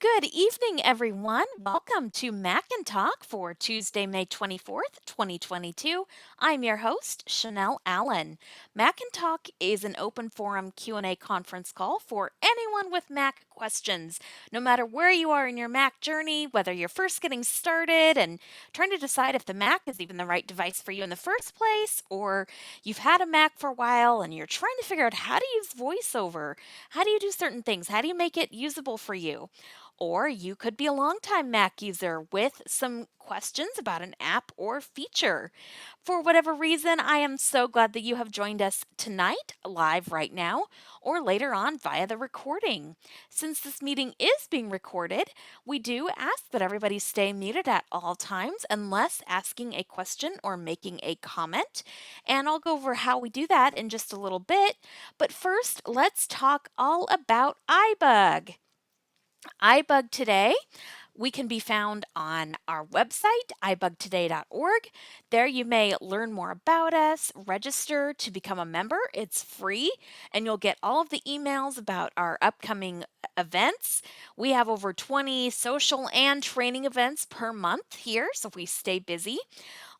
Good evening, everyone. Welcome to Mac and Talk for Tuesday, May 24th, 2022. I'm your host, Chanelle Allen. Mac and Talk is an open forum Q&A conference call for anyone with Mac questions. No matter where you are in your Mac journey, whether you're first getting started and trying to decide if the Mac is even the right device for you in the first place, or you've had a Mac for a while and you're trying to figure out how to use VoiceOver, how do you do certain things, how do you make it usable for you? Or you could be a longtime Mac user with some questions about an app or feature. For whatever reason, I am so glad that you have joined us tonight, live right now, or later on via the recording. Since this meeting is being recorded, we do ask that everybody stay muted at all times unless asking a question or making a comment. And I'll go over how we do that in just a little bit. But first, let's talk all about iBUG. iBug Today, we can be found on our website, ibugtoday.org. There you may learn more about us, register to become a member. It's free, and you'll get all of the emails about our upcoming events. We have over 20 social and training events per month here, so we stay busy.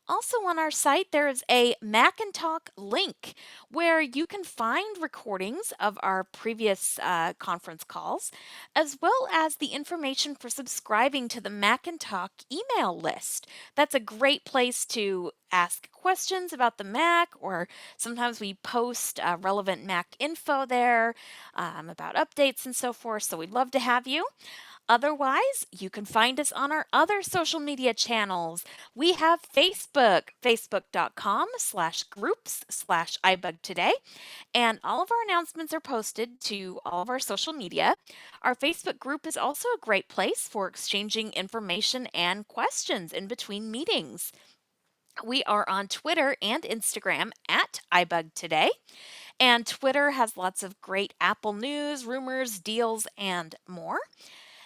Also on our site, there is a Mac and Talk link where you can find recordings of our previous conference calls, as well as the information for subscribing to the Mac and Talk email list. That's a great place to ask questions about the Mac, or sometimes we post relevant Mac info there about updates and so forth. So we'd love to have you. Otherwise, you can find us on our other social media channels. We have Facebook, facebook.com/groups/iBugToday, and all of our announcements are posted to all of our social media. Our Facebook group is also a great place for exchanging information and questions in between meetings. We are on Twitter and Instagram at iBugToday, and Twitter has lots of great Apple news, rumors, deals, and more.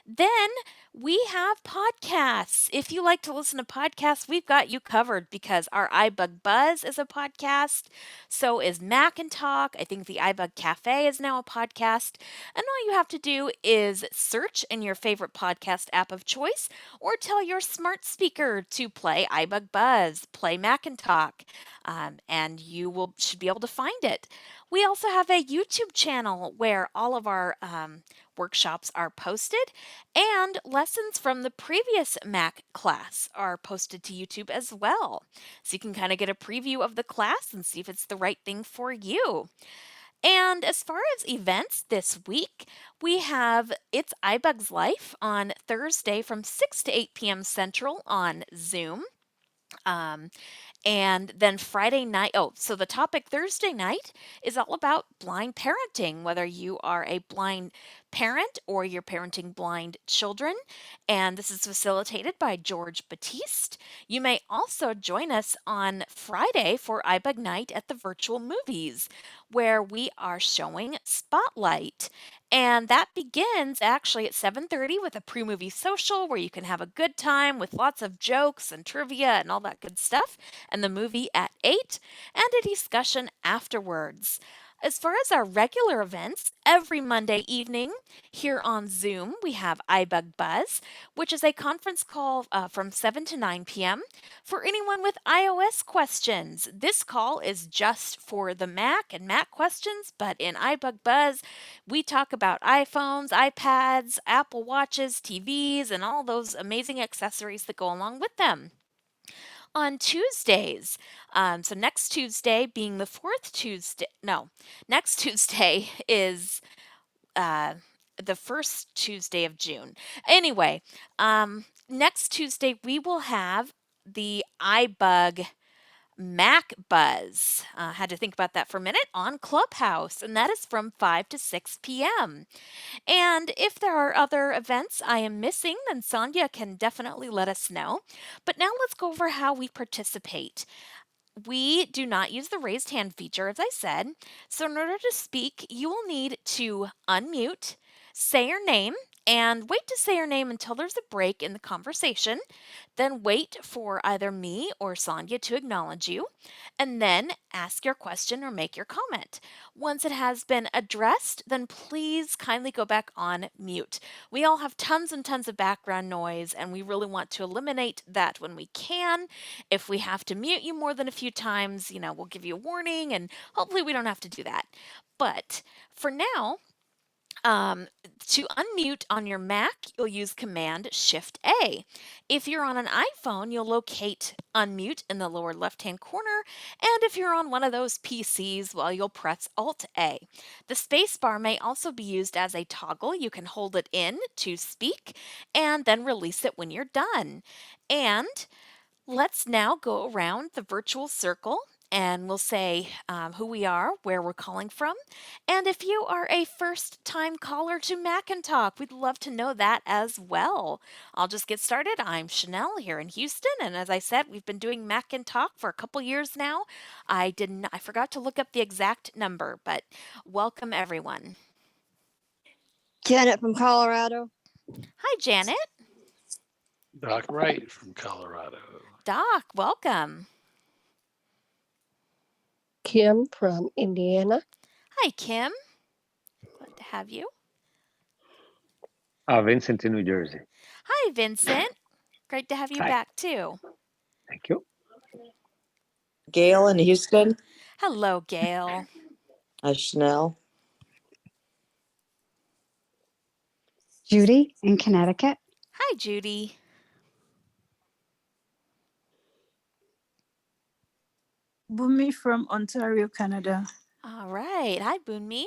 Then we have podcasts. If you like to listen to podcasts, we've got you covered because our iBug Buzz is a podcast. So is Mac and Talk. I think the iBug Cafe is now a podcast. And all you have to do is search in your favorite podcast app of choice or tell your smart speaker to play iBug Buzz, play Mac and Talk, and you should be able to find it. We also have a YouTube channel where all of our workshops are posted, and lessons from the previous Mac class are posted to YouTube as well. So you can kind of get a preview of the class and see if it's the right thing for you. And as far as events this week, we have It's iBug's Life on Thursday from 6 to 8 p.m. Central on Zoom. Um, and then Friday night, so the topic Thursday night is all about blind parenting, whether you are a blind parent or you're parenting blind children. And this is facilitated by George Batiste. You may also join us on Friday for iBug Night at the Virtual Movies, where we are showing Spotlight. And that begins actually at 7:30 with a pre-movie social where you can have a good time with lots of jokes and trivia and all that good stuff, and the movie at 8, and a discussion afterwards. As far as our regular events, every Monday evening here on Zoom, we have iBug Buzz, which is a conference call from 7 to 9 p.m. for anyone with iOS questions. This call is just for the Mac and Mac questions, but in iBug Buzz, we talk about iPhones, iPads, Apple Watches, TVs, and all those amazing accessories that go along with them. On Tuesdays, so next Tuesday being the fourth Tuesday, no, next Tuesday is uh, the first Tuesday of June. Anyway, next Tuesday we will have the iBug Mac Buzz. Had to think about that for a minute on Clubhouse, and that is from 5 to 6 p.m. And if there are other events I am missing, then Sonia can definitely let us know. But now let's go over how we participate. We do not use the raised hand feature, as I said. So in order to speak, you will need to unmute, say your name, And wait to say your name until there's a break in the conversation. Then wait for either me or Sonia to acknowledge you, and then ask your question or make your comment. Once it has been addressed, then please kindly go back on mute. We all have tons and tons of background noise, and we really want to eliminate that when we can. If we have to mute you more than a few times, we'll give you a warning, and hopefully we don't have to do that. But for now, um, to unmute on your Mac, you'll use Command Shift A. If you're on an iPhone, you'll locate Unmute in the lower left-hand corner, and if you're on one of those PCs, well, you'll press Alt A. The space bar may also be used as a toggle. You can hold it in to speak and then release it when you're done. And let's now go around the virtual circle and we'll say who we are, where we're calling from. And if you are a first time caller to Mac and Talk, we'd love to know that as well. I'll just get started. I'm Chanelle here in Houston. And as I said, we've been doing Mac and Talk for a couple years now. I forgot to look up the exact number, but welcome everyone. Janet from Colorado. Hi, Janet. Doc Wright from Colorado. Doc, welcome. Kim from Indiana. Hi, Kim. Glad to have you. Vincent in New Jersey. Hi, Vincent. Great to have you Hi. back, too. Thank you. Gail in Houston. Hello, Gail. Hi, Chanelle. Judy in Connecticut. Hi, Judy. Bumi from Ontario, Canada. All right. Hi, Boonmi.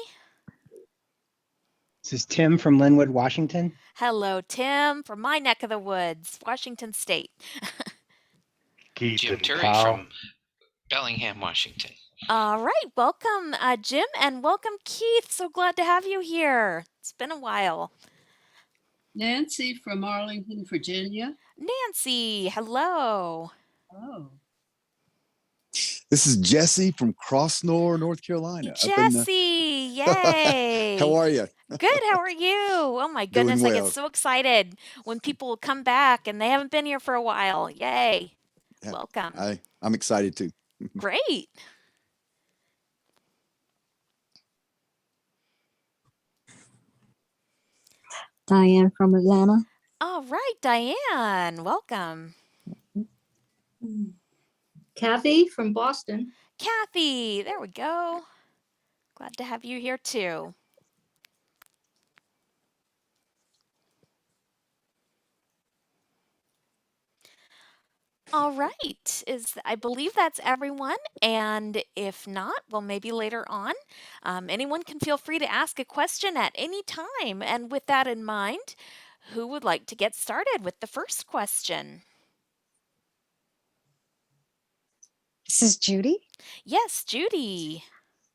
This is Tim from Linwood, Washington. Hello, Tim, from my neck of the woods, Washington State. Keith Jim and Turry Kyle. from Bellingham, Washington. All right. Welcome, Jim, and welcome, Keith. So glad to have you here. It's been a while. Nancy from Arlington, Virginia. Nancy, hello. Oh. This is Jesse from Crossnore, North Carolina. Jesse, yay. How are you? Good. How are you? Oh, my goodness. Doing I get well. so excited when people come back and they haven't been here for a while. Yay. Yeah, Welcome. I'm excited too. Great. Diane from Atlanta. All right, Diane, welcome. Kathy from Boston. Kathy, there we go. Glad to have you here too. All right, I believe that's everyone, and if not, well, maybe later on. Anyone can feel free to ask a question at any time, and with that in mind, who would like to get started with the first question? This is Judy. Yes, Judy.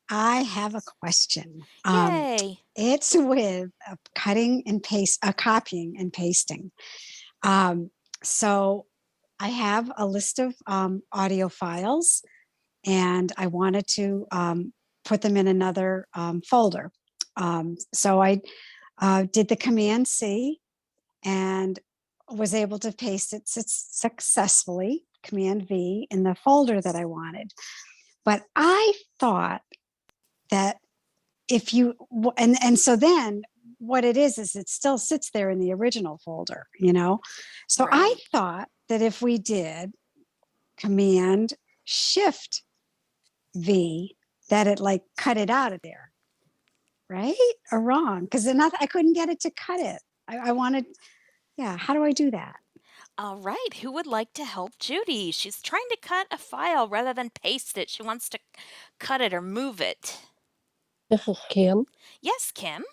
I have a question. Yay. It's with copying and pasting. So I have a list of audio files, and I wanted to put them in another folder. So I did the Command C and was able to paste it successfully, Command V, in the folder that I wanted. But I thought that if you, and so then what it is it still sits there in the original folder, So Right. I thought that if we did Command Shift V, that it like cut it out of there, right or wrong? Because I couldn't get it to cut it. I wanted, yeah. How do I do that? All right, who would like to help Judy? She's trying to cut a file rather than paste it. She wants to cut it or move it. This is Kim. Yes, Kim.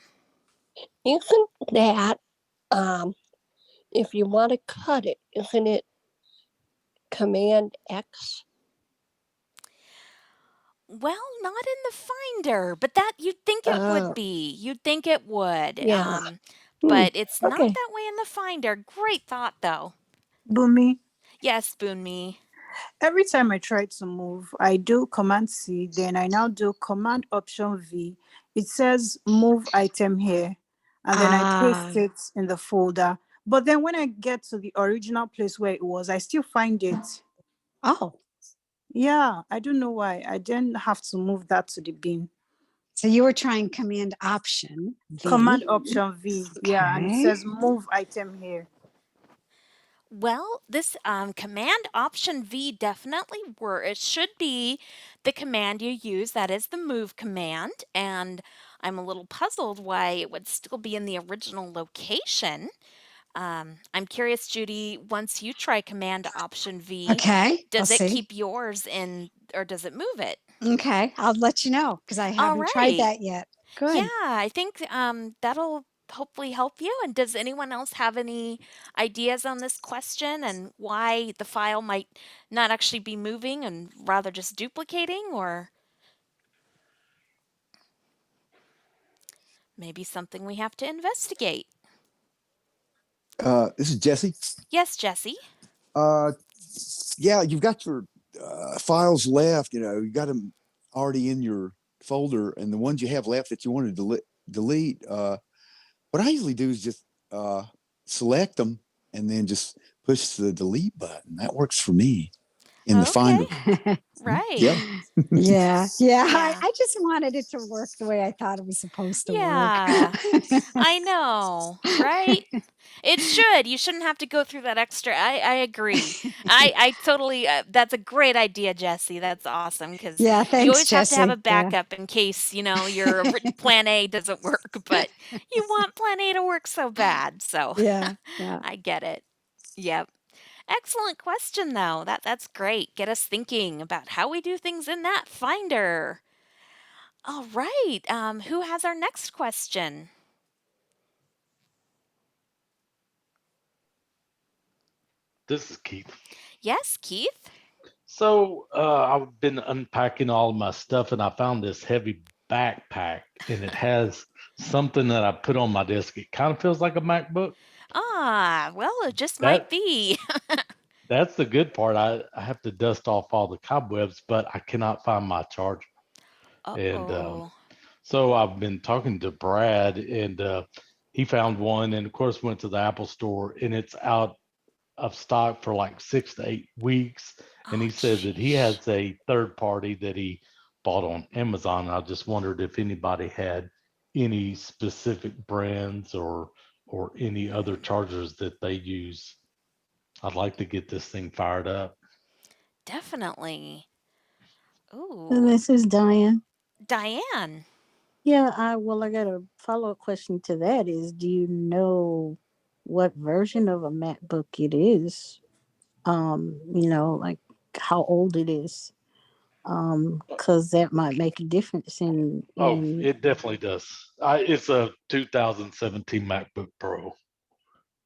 Isn't that, if you want to cut it, isn't it Command X? Well, not in the Finder, but that you'd think it would be. You'd think it would. Yeah. But it's not okay. that way in the Finder. Great thought, though. Bumi, Yes, Boonmi. every time I try to move, I do Command C, then I now do Command Option V. It says move item here. and then I paste it in the folder. But then when I get to the original place where it was, I still find it. Oh, Yeah, I don't know why. I didn't have to move that to the bin. so you were trying Command Option V. Command Option V. Yeah, and it Okay. says move item here. Well, this Command Option V definitely it should be the command you use. That is the move command. And I'm a little puzzled why it would still be in the original location. I'm curious, Judy, once you try Command Option V, Okay, I'll does it see. keep yours in or does it move it? Okay, I'll let you know because I All haven't tried right. that yet. Good. Yeah, I think that'll hopefully help you. And does anyone else have any ideas on this question and why the file might not actually be moving and rather just duplicating, or maybe something we have to investigate? This is Jesse. Yes, Jesse. Yeah, you've got your files left. You got them already in your folder, and the ones you have left that you want to delete. What I usually do is just select them and then just push the delete button. That works for me in the Finder. Right. Yeah. Yeah. Yeah. I just wanted it to work the way I thought it was supposed to Yeah. work. I know, right? It should. You shouldn't have to go through that extra. I agree. I totally. That's a great idea, Jesse. That's awesome because Yeah, you thanks, always have to have a Jesse. Yeah. backup in case your plan A doesn't work. But you want plan A to work so bad. So Yeah. I get it. Yep. Excellent question, though. That's great. Get us thinking about how we do things in that Finder. All right. Who has our next question? This is Keith. Yes, Keith. So I've been unpacking all of my stuff, and I found this heavy backpack, and it has something that I put on my desk. It kind of feels like a MacBook. Well, it just might That be. that's the good part. I have to dust off all the cobwebs, but I cannot find my charger. And Uh-oh. so I've been talking to Brad, and he found one, and of course went to the Apple store, and it's out of stock for like 6 to 8 weeks. And Oh, he said that he jeez. has a third party that he bought on Amazon. I just wondered if anybody had any specific brands or any other chargers that they use. I'd like to get this thing fired up. Definitely. And Ooh. this is Diane. Diane. Yeah, I got a follow-up question to that is, do you know what version of a MacBook it is? Like how old it is. Because that might make a difference in Oh, it definitely does. It's a 2017 MacBook Pro.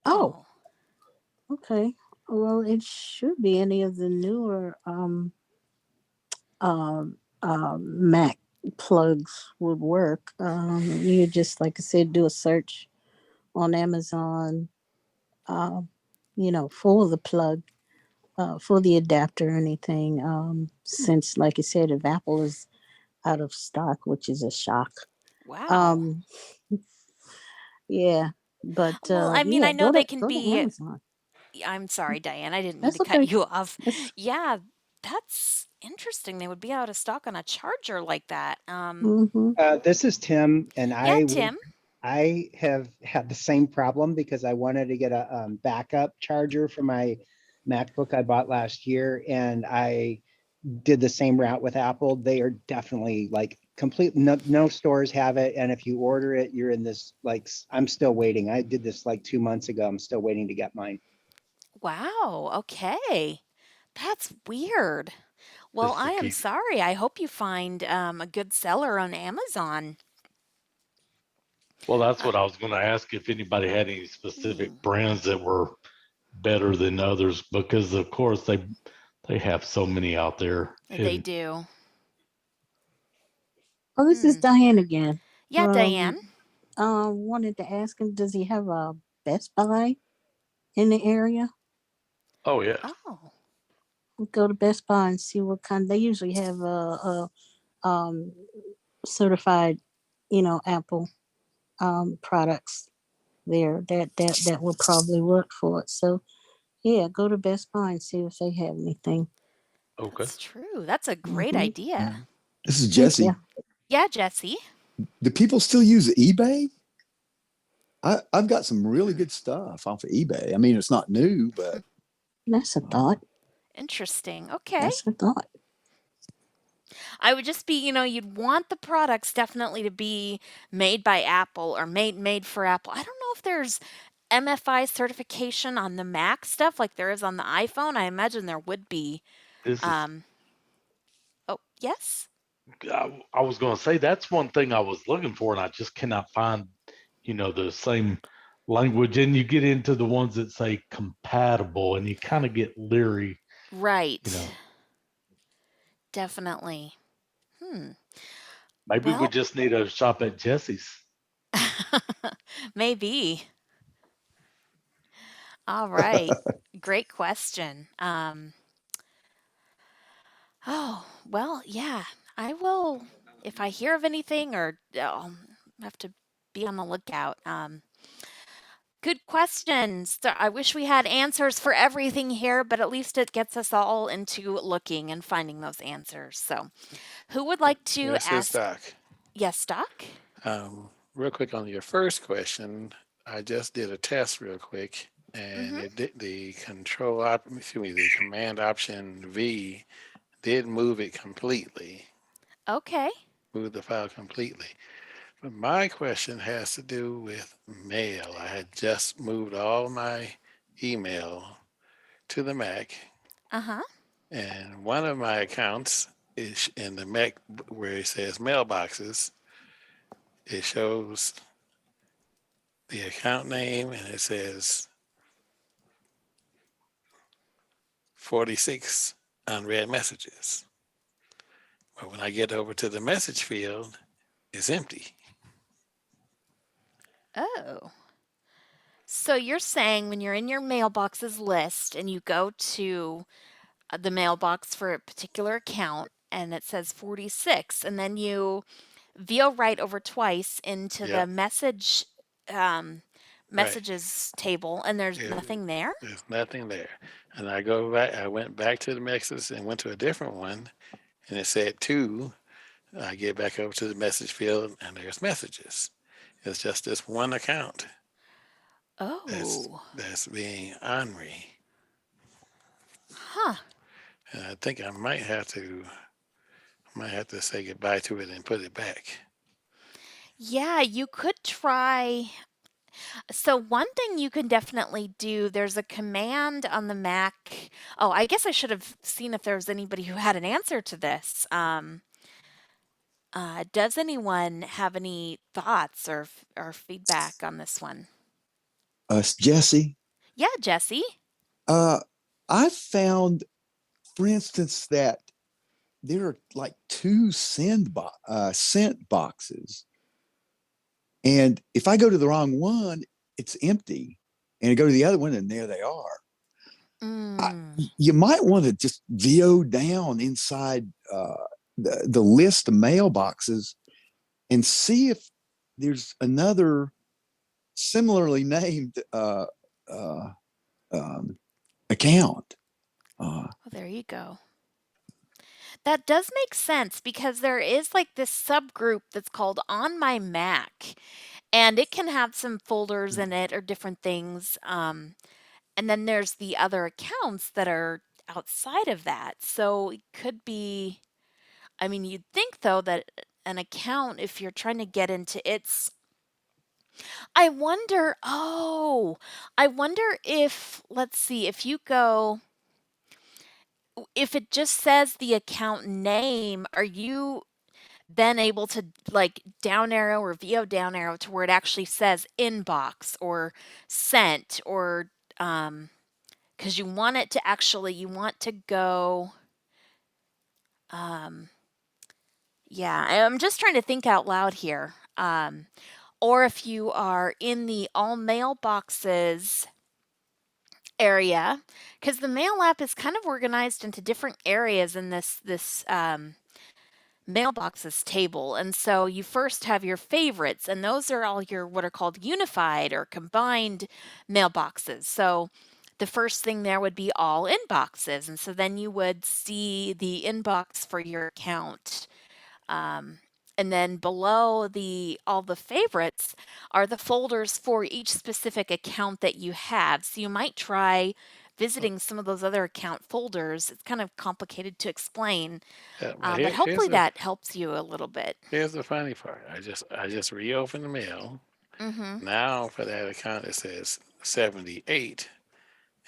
oh, Oh. okay. Well, it should be any of the newer Mac plugs would work. You just, like I said, do a search on Amazon, for the plug, for the adapter or anything. Since, like I said, if Apple is out of stock, which is a shock. Wow. Um, yeah, but Well, I mean, yeah, I know they can go to be. Amazon. I'm sorry, Diane. I didn't mean to That's cut okay. you off. That's, Yeah, that's interesting. They would be out of stock on a charger like that. mm-hmm. This is Tim, and Yeah, Tim. I have had the same problem because I wanted to get a backup charger for my MacBook I bought last year, and I did the same route with Apple. They are definitely like complete. No stores have it, and if you order it, you're in this like. I'm still waiting. I did this like 2 months ago. I'm still waiting to get mine. Wow. Okay. That's weird. Well, This I is am Keith. sorry. I hope you find a good seller on Amazon. Well, that's Uh, what I was going to ask if anybody had any hmm, specific brands that were better than others, because of course they have so many out there. they And do. Oh, this is Hmm. Diane again. Yeah, Diane. Wanted to ask him, does he have a Best Buy in the area? oh yeah, Oh. Go to Best Buy and see what kind. They usually have a certified, Apple products there that will probably work for it. So yeah, go to Best Buy and see if they have anything. Okay. That's true. That's a great Mhm. idea. This is Thank Jesse. you. Yeah, Jesse. Do people still use eBay? I've got some really good stuff off of eBay. I mean, it's not new, but That's a thought. Interesting. Okay. That's a thought. I would just be, you'd want the products definitely to be made by Apple or made for Apple. I don't know if there's MFI certification on the Mac stuff like there is on the iPhone. I imagine there would be. This is, Um, oh, yes? I was going to say that's one thing I was looking for, and I just cannot find, the same language. And you get into the ones that say compatible, and you kind of get leery, Right. Definitely. Maybe we Well, just need to shop at Jesse's. maybe. All right. Great question. Oh, well, yeah. I will, if I hear of anything or I'll have to be on the lookout. Good questions. So I wish we had answers for everything here, but at least it gets us all into looking and finding those answers. So, who would like to This is ask? Doc. Yes, Doc? Real quick on your first question, I just did a test real quick, and Mm-hmm. it did the the command option V did move it completely, Okay. move the file completely. But my question has to do with mail. I had just moved all my email to the Mac, Uh-huh. and one of my accounts is in the Mac where it says mailboxes. It shows the account name and it says 46 unread messages. But when I get over to the message field, it's empty. Oh. So you're saying when you're in your mailboxes list and you go to the mailbox for a particular account and it says 46 and then you VO right over twice into the Yep, um, right. messages table and there's There- nothing there? There's nothing there. And I go back, I went back to the messages and went to a different one and it said two. I get back over to the message field and there's messages. It's just this one account Oh. that's being ornery. Huh. And I think I might have to say goodbye to it and put it back. Yeah, you could try. So one thing you can definitely do, there's a command on the Mac. Oh, I guess I should have seen if there was anybody who had an answer to this. Does anyone have any thoughts or feedback on this one? Jesse, Yeah, Jesse. uh, I found, for instance, that there are like two scent boxes, and if I go to the wrong one, it's empty, and I go to the other one, and there they are. You might want to just VO down inside the list of mailboxes and see if there's another similarly named uh, um, account. Oh, there you go. That does make sense because there is like this subgroup that's called On My Mac, and it can have some folders in it or different things. And then there's the other accounts that are outside of that. So it could be, I mean, you'd think though that an account, if you're trying to get into its, I wonder if, let's see, if you go, if it just says the account name, are you then able to like down arrow or VO down arrow to where it actually says inbox or sent or because you want it to actually you want to go um yeah, I'm just trying to think out loud here. Or if you are in the all mailboxes area, because the mail app is kind of organized into different areas in this mailboxes table. And so you first have your favorites, and those are all your what are called unified or combined mailboxes. So the first thing there would be all inboxes. And so then you would see the inbox for your account. Um, and then below all the favorites are the folders for each specific account that you have. So you might try visiting some of those other account folders. It's kind of complicated to explain, But but hopefully that helps you a little bit. here's the funny part. I just reopened the mail. Mm-hmm. Now for that account it says 78.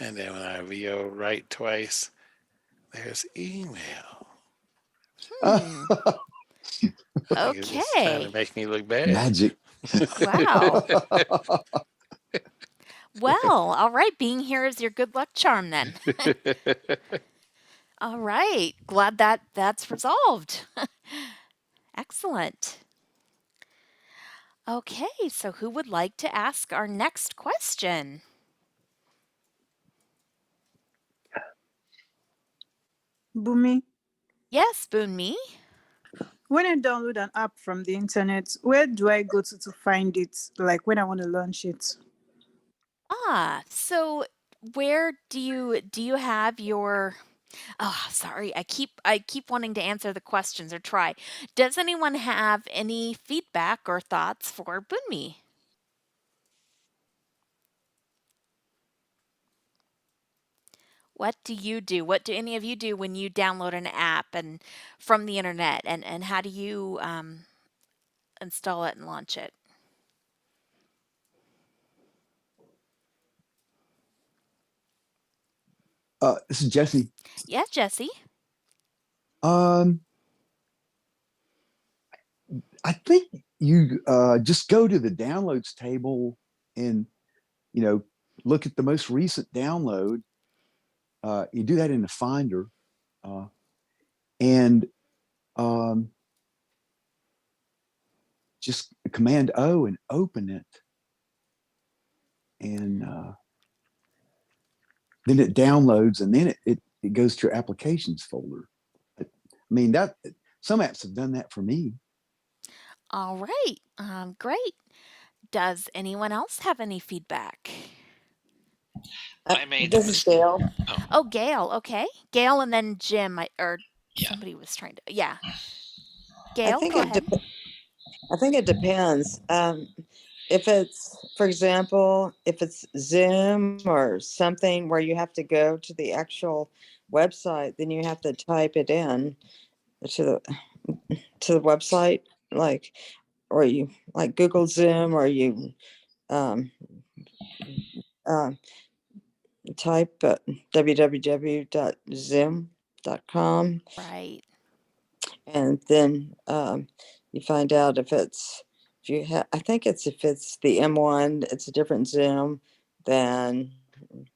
And then when I VO write twice, there's email. Hmm. I think it's trying to Okay. make me look bad. Magic. Wow. Well, all right. Being here is your good luck charm then. All right. Glad that that's resolved. Excellent. Okay, so who would like to ask our next question? Bumi, Yes, Boonmi. when I download an app from the internet, where do I go to find it? Like when I want to launch it? So where do you have your Oh, sorry. I keep wanting to answer the questions or try. Does anyone have any feedback or thoughts for Boonmi? What do you do? What do any of you do when you download an app and from the internet, and how do you install it and launch it? This is Jesse. Yeah, Jesse. Um, I think you just go to the downloads table and look at the most recent download. You do that in the Finder, and just Command O and open it, and then it downloads, and then it goes to your applications folder. I mean that some apps have done that for me. All right. Great. Does anyone else have any feedback? I made the This is Gail. Oh, Gail. Okay. Gail and then Jim, or Yeah. somebody was trying to. Yeah. I Gail, think go it ahead. I think it depends. If it's, for example, if it's Zoom or something where you have to go to the actual website, then you have to type it in to the website, like, or you like Google Zoom, or you um, uh, type www.zoom.com, Right. and then you find out if you have. I think if it's the M1, it's a different Zoom than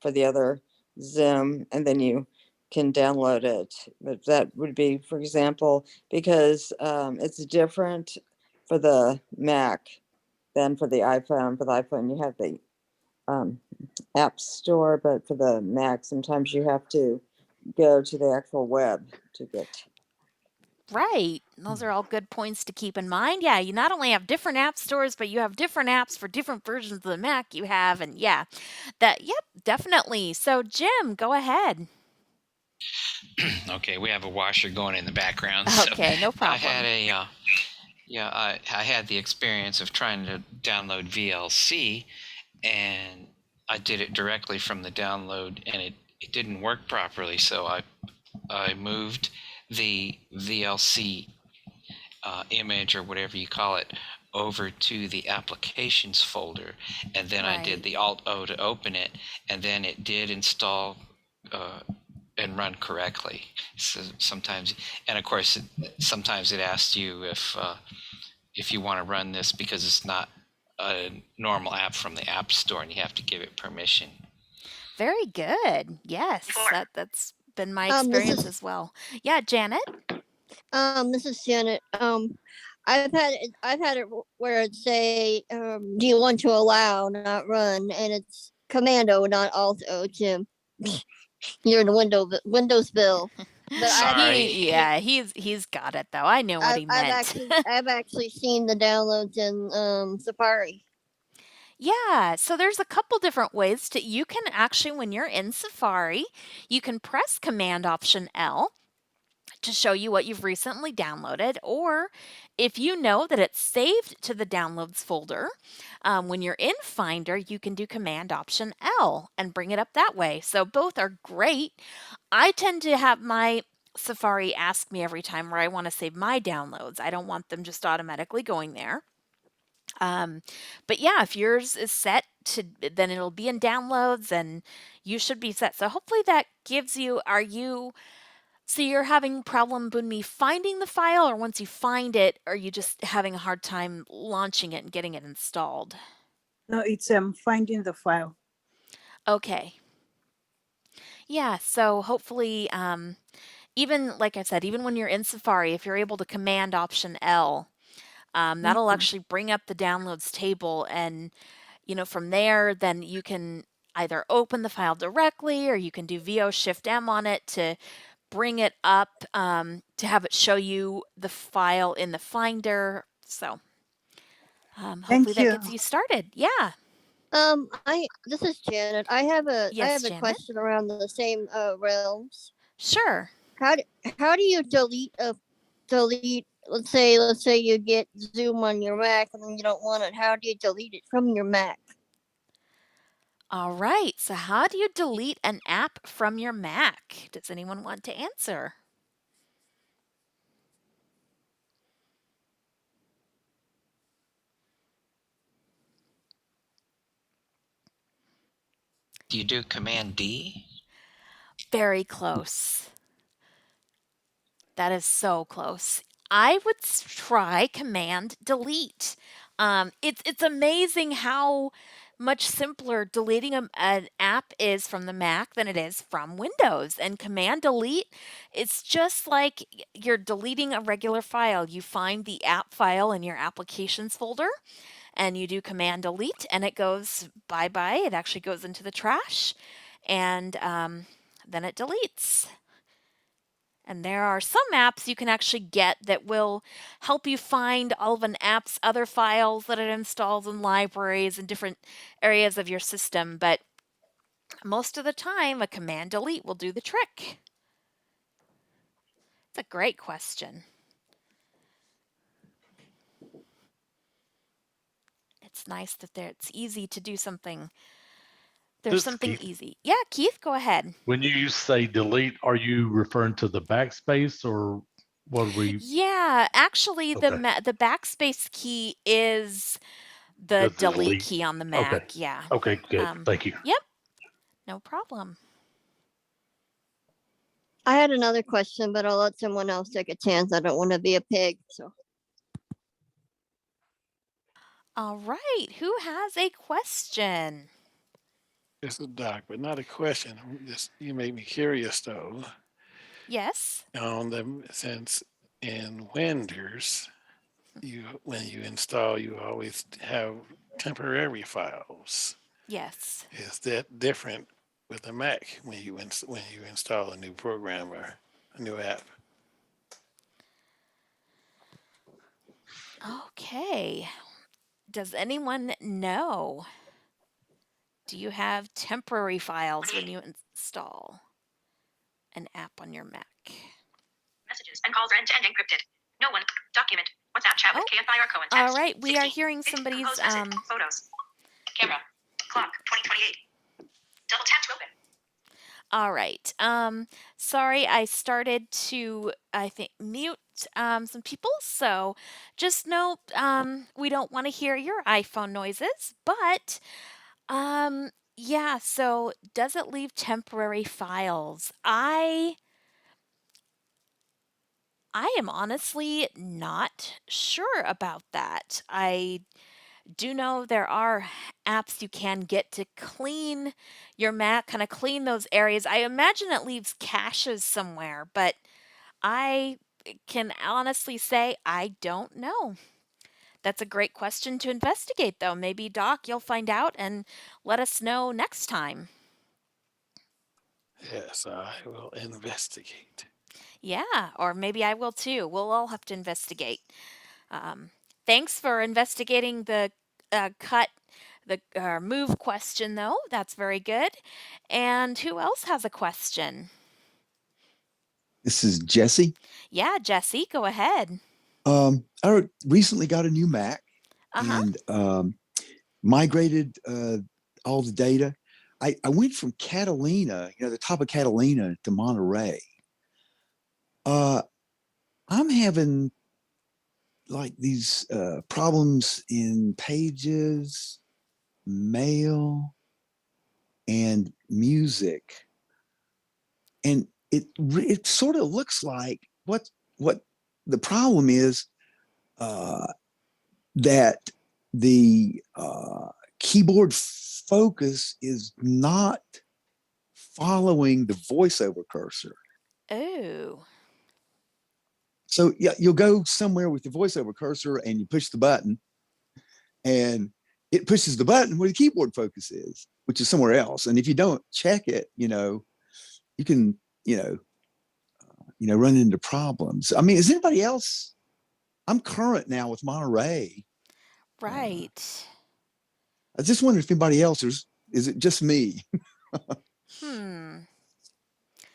for the other Zoom, and then you can download it. But that would be, for example, because it's different for the Mac than for the iPhone. For the iPhone, you have the um, App Store, but for the Mac, sometimes you have to go to the actual web to get. Right. Those are all good points to keep in mind. Yeah, you not only have different app stores, but you have different apps for different versions of the Mac you have. And yeah, yep, definitely. So, Jim, go ahead. Okay, we have a washer going in the background. So Okay, no I had problem. I had the experience of trying to download VLC, and I did it directly from the download, and it didn't work properly. So I moved the VLC image, or whatever you call it, over to the applications folder, and then I did Right. the Alt O to open it, and then it did install and run correctly. So sometimes, and of course, sometimes it asks you if you want to run this because it's not a normal app from the App Store, and you have to give it permission. Very good. Yes, that's been my This experience is as well. Yeah, Janet. this is Janet. I've had it where it say, do you want to allow, not run, and it's Commando, not Alt O, Jim. You're in the Windows bill. But Sorry. He's got it though. I know what he meant. I've actually seen the downloads in Safari. Yeah, so there's a couple different ways to you can actually when you're in Safari, you can press Command Option L to show you what you've recently downloaded, or if you know that it's saved to the downloads folder, when you're in Finder, you can do Command Option L and bring it up that way. So both are great. I tend to have my Safari ask me every time where I want to save my downloads. I don't want them just automatically going there. But yeah, if yours is set to, then it'll be in downloads and you should be set. So hopefully that gives you, so you're having problem, Bunmi, finding the file, or once you find it, are you just having a hard time launching it and getting it installed? No, it's finding the file. Okay. Yeah, so hopefully, even like I said, even when you're in Safari, if you're able to Command Option L, that'll Mhm. actually bring up the downloads table, and from there, then you can either open the file directly, or you can do VO Shift M on it to bring it up, to have it show you the file in the Finder. So hopefully Thank that you. gets you started. Yeah. This is Janet. I have a Yes, Janet. question around the same realms. Sure. How do you delete? Let's say you get Zoom on your Mac and you don't want it. How do you delete it from your Mac? All right. So how do you delete an app from your Mac? Does anyone want to answer? Do you do Command D? Very close. That is so close. I would try Command Delete. It's amazing how much simpler deleting an app is from the Mac than it is from Windows. And Command Delete, it's just like you're deleting a regular file. You find the app file in your applications folder, and you do Command Delete, and it goes bye bye. It actually goes into the trash, and then it deletes. And there are some apps you can actually get that will help you find all of an app's other files that it installs in libraries and different areas of your system. But most of the time, a Command Delete will do the trick. It's a great question. It's nice that it's easy to do something. There's This is something Keith. easy. Yeah, Keith, go ahead. When you say delete, are you referring to the backspace or what are we? Yeah, actually, Okay. the backspace key is the That's the delete delete. key on the Okay. Mac. Yeah. Okay, good. Thank you. Yep. No problem. I had another question, but I'll let someone else take a chance. I don't want to be a pig. So All right. Who has a question? It's a doc, but not a question. Just you made me curious though. Yes. On them since in Windows, when you install, you always have temporary files. Yes. Is that different with the Mac when you install a new program or a new app? Okay. Does anyone know? Do you have temporary files when you install an app on your Mac? Messages and calls are end-to-end encrypted. No one. Document. WhatsApp chat with KFI or Cohen text. All right. We are 16. hearing somebody's Compose message. Photos. Camera. Clock. 2028. Double tap to open. All right. Sorry, I started to, I think, mute some people. So just know we don't want to hear your iPhone noises. But yeah, so does it leave temporary files? I am honestly not sure about that. I do know there are apps you can get to clean your Mac, kind of clean those areas. I imagine it leaves caches somewhere, but I can honestly say I don't know. That's a great question to investigate, though. Maybe, Doc, you'll find out and let us know next time. Yes, I will investigate. Yeah, or maybe I will too. We'll all have to investigate. Um, Thanks for investigating the cut, the move question, though. That's very good. And who else has a question? This is Jesse. Yeah, Jesse, go ahead. Recently got a new Mac Uh huh. and migrated all the data. I went from Catalina, the top of Catalina to Monterey. Uh, I'm having like these problems in Pages, Mail, and Music, and it sort of looks like what the problem is, uh, that the keyboard focus is not following the voiceover cursor. Oh. So yeah, you'll go somewhere with the voiceover cursor and you push the button, and it pushes the button where the keyboard focus is, which is somewhere else. And if you don't check it, you can, run into problems. I mean, is anybody else? I'm current now with Monterey. Right. I just wonder if anybody else is it just me? Hmm.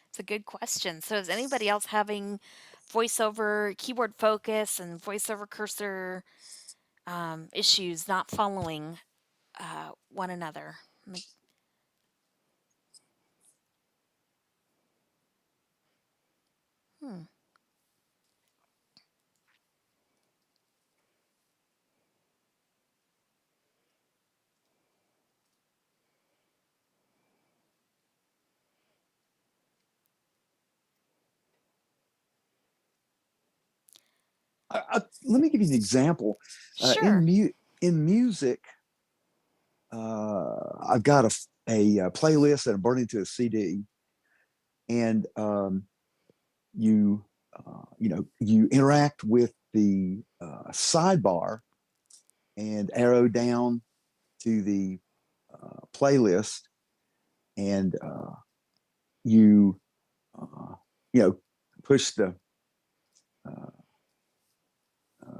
It's a good question. So, is anybody else having voiceover keyboard focus and voiceover cursor issues not following one another? Hmm. Let me give you an example. Sure. In music, I've got a playlist that I'm burning to a CD, and you interact with the sidebar and arrow down to the playlist, and you uh, you know push uh,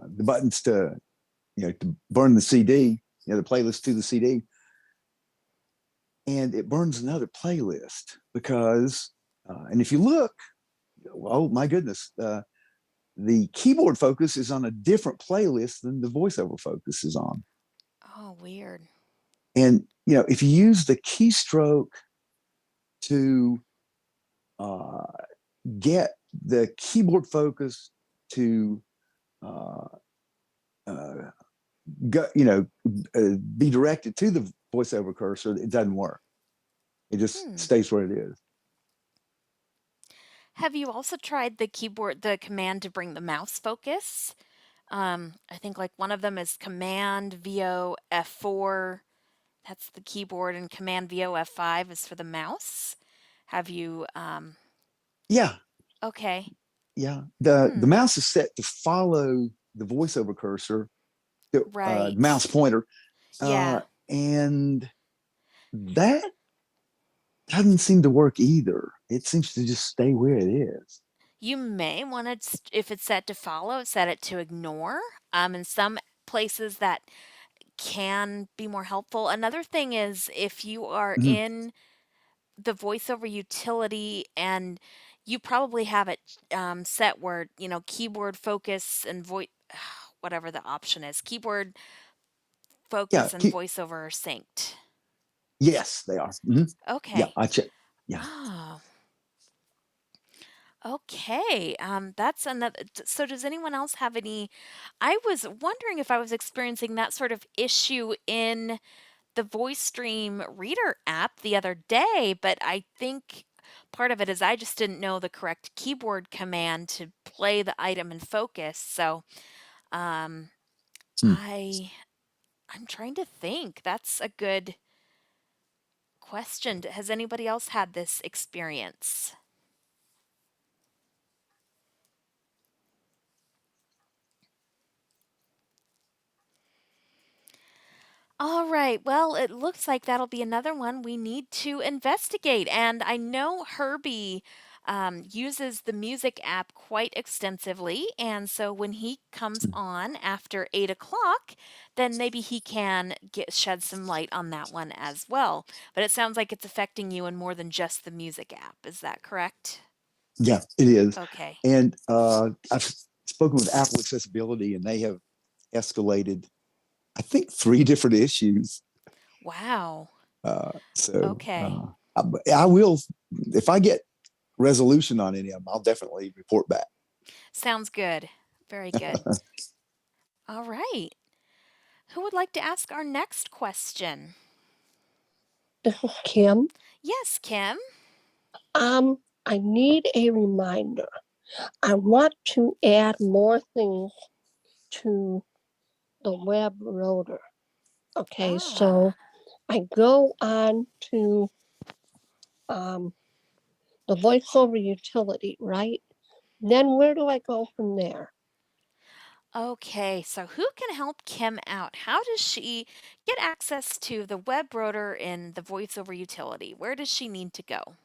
the buttons to burn the CD, the playlist to the CD, and it burns another playlist because, and if you look, oh my goodness, the keyboard focus is on a different playlist than the voiceover focus is on. Oh, weird. And if you use the keystroke to uh, get the keyboard focus to uh, uh, go, be directed to the voiceover cursor, it doesn't work. It just Hmm. stays where it is. Have you also tried the command to bring the mouse focus? I think like one of them is Command VO F4. That's the keyboard, and Command VO F5 is for the mouse. Have you? Yeah, Okay. yeah. The Hmm. mouse is set to follow the voiceover cursor, the mouse Right. pointer, Yeah. and that doesn't seem to work either. It seems to just stay where it is. You may want to, if it's set to follow, set it to ignore. In some places that can be more helpful. Another thing is if you are Mhm. in the voiceover utility and you probably have it set where, keyboard focus and voice, whatever the option is, keyboard Yeah. focus and voiceover are synced. Yes, they are. Yeah, Okay. I check. Yeah. Oh, okay. That's another. So, does anyone else have any? I was wondering if I was experiencing that sort of issue in the voice stream reader app the other day, but I think part of it is I just didn't know the correct keyboard command to play the item in focus. So, um, Hmm. I'm trying to think. That's a good question. Has anybody else had this experience? All right. Well, it looks like that'll be another one we need to investigate. And I know Herbie uses the music app quite extensively. And so when he comes on after 8 o'clock, then maybe he can shed some light on that one as well. But it sounds like it's affecting you in more than just the music app. Is that correct? Yeah, it is. Okay. And I've spoken with Apple Accessibility, and they have escalated, I think, 3 different issues. Wow. So Okay. I will, if I get resolution on any of them, I'll definitely report back. Sounds good. Very good. All right. Who would like to ask our next question? This is Kim. Yes, Kim. I need a reminder. I want to add more things to the web rotor. Okay, so I go on to the voiceover utility, right? Then where do I go from there? Okay, so who can help Kim out? How does she get access to the web rotor in the voiceover utility? Where does she need to go?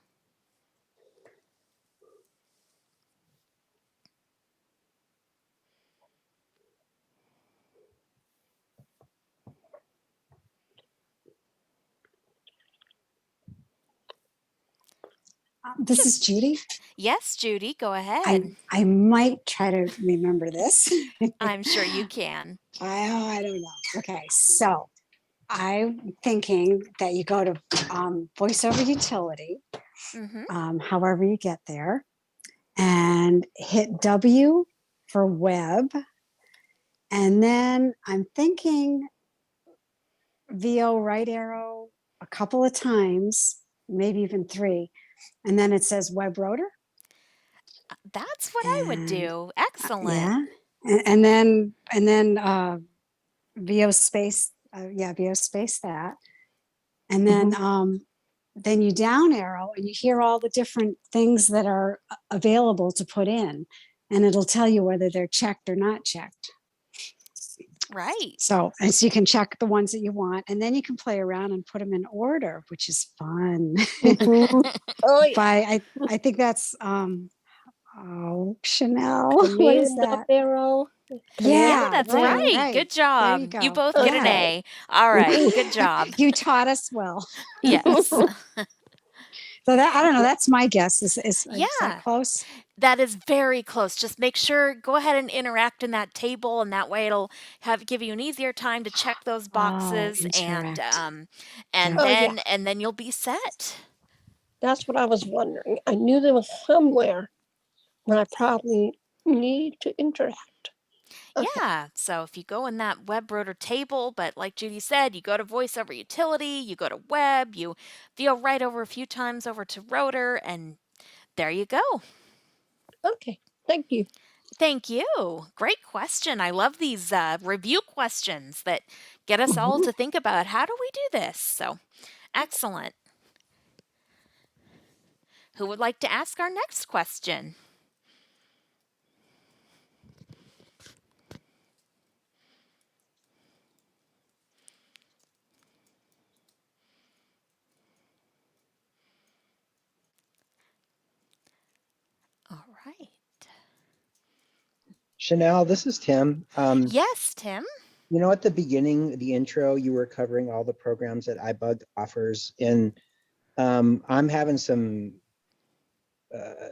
This is Judy. Yes, Judy, go ahead. I might try to remember this. I'm sure you can. I don't know. Okay, so I'm thinking that you go to voiceover utility, however you get there, and hit W for web. And then I'm thinking VO right arrow a couple of times, maybe even 3. And then it says web rotor. That's what I would do. Excellent. Yeah. And then VO space, VO space that. And then you down arrow and you hear all the different things that are available to put in, and it'll tell you whether they're checked or not checked. Right. So you can check the ones that you want, and then you can play around and put them in order, which is fun. Oh, yeah. But I think that's Chanelle. What Command is that? up arrow. Yeah, that's right. right. Good There job. you go. You both get an A. All right. Good job. You taught us well. Yes. So that, I don't know, that's my guess. Is Yeah. that close? That is very close. Just make sure, go ahead and interact in that table, and that way it'll give you an easier time to check those boxes, and Yeah. then you'll be set. That's what I was wondering. I knew there was somewhere where I probably need to interact. Okay. Yeah, so if you go in that web rotor table, but like Judy said, you go to voiceover utility, you go to web, you VO right over a few times over to rotor, and there you go. Okay, thank you. Thank you. Great question. I love these review questions that get us all to think about, how do we do this? So, excellent. Who would like to ask our next question? All right. Chanelle, this is Tim. Yes, Tim. You know, at the beginning, the intro, you were covering all the programs that iBUG offers, and I'm having some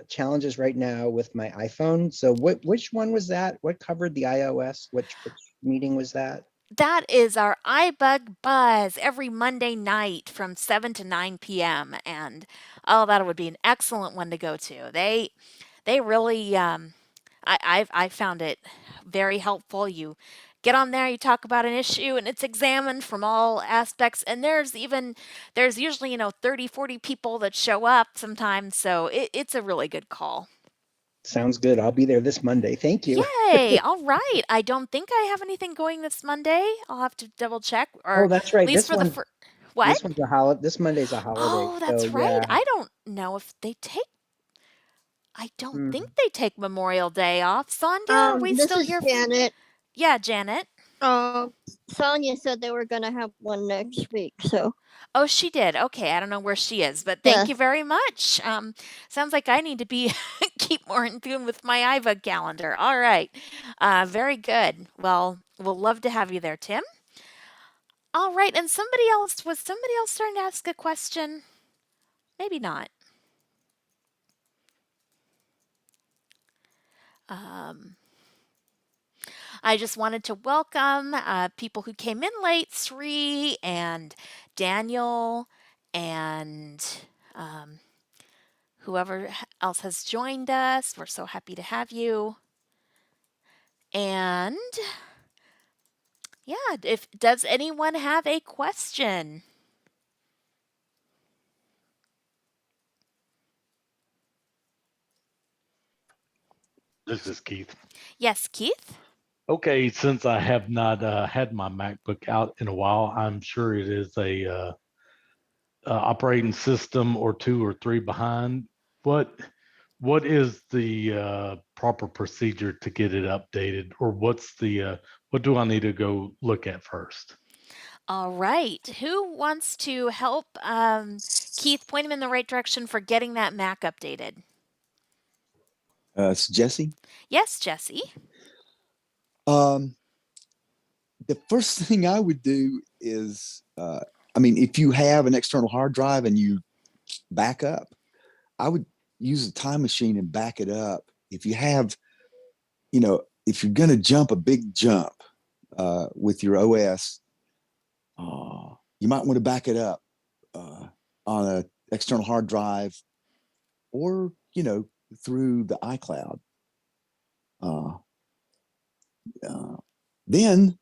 challenges right now with my iPhone. So which one was that? What covered the iOS? Which meeting was that? That is our iBug Buzz every Monday night from 7 to 9 p.m. And that would be an excellent one to go to. They really I found it very helpful. You get on there, you talk about an issue, and it's examined from all aspects, and there's usually 30, 40 people that show up sometimes, so it's a really good call. Sounds good. I'll be there this Monday. Thank you. Yay! All right. I don't think I have anything going this Monday. I'll have to double check. Or Oh, that's right. At least This for one, what? This one's a holiday. This Monday's a holiday. Oh, that's so, right. yeah. I don't know if they take. I don't think they take Memorial Day off. Sandhya, are we This still is here? Janet. Yeah, Janet. Sonia said they were gonna have one next week, so Oh, she did. Okay, I don't know where she is, but yeah. thank you very much. Sounds like I need to be keep more in tune with my iBUG calendar. All right, very good. Well, we'll love to have you there, Tim. All right, and somebody else starting to ask a question? Maybe not. Um, I just wanted to welcome people who came in late, Sri and Daniel, and um, whoever else has joined us. We're so happy to have you. And yeah, if does anyone have a question? This is Keith. Yes, Keith? Okay, since I have not had my MacBook out in a while, I'm sure it is a operating system or two or three behind. What is the proper procedure to get it updated, or what do I need to go look at first? All right. Who wants to help Keith point him in the right direction for getting that Mac updated? It's Jesse. Yes, Jesse. Um, the first thing I would do is, I mean, if you have an external hard drive and you back up, I would use a time machine and back it up. If you have, if you're going to jump a big jump with your OS, you might want to back it up on an external hard drive or, through the iCloud. Then,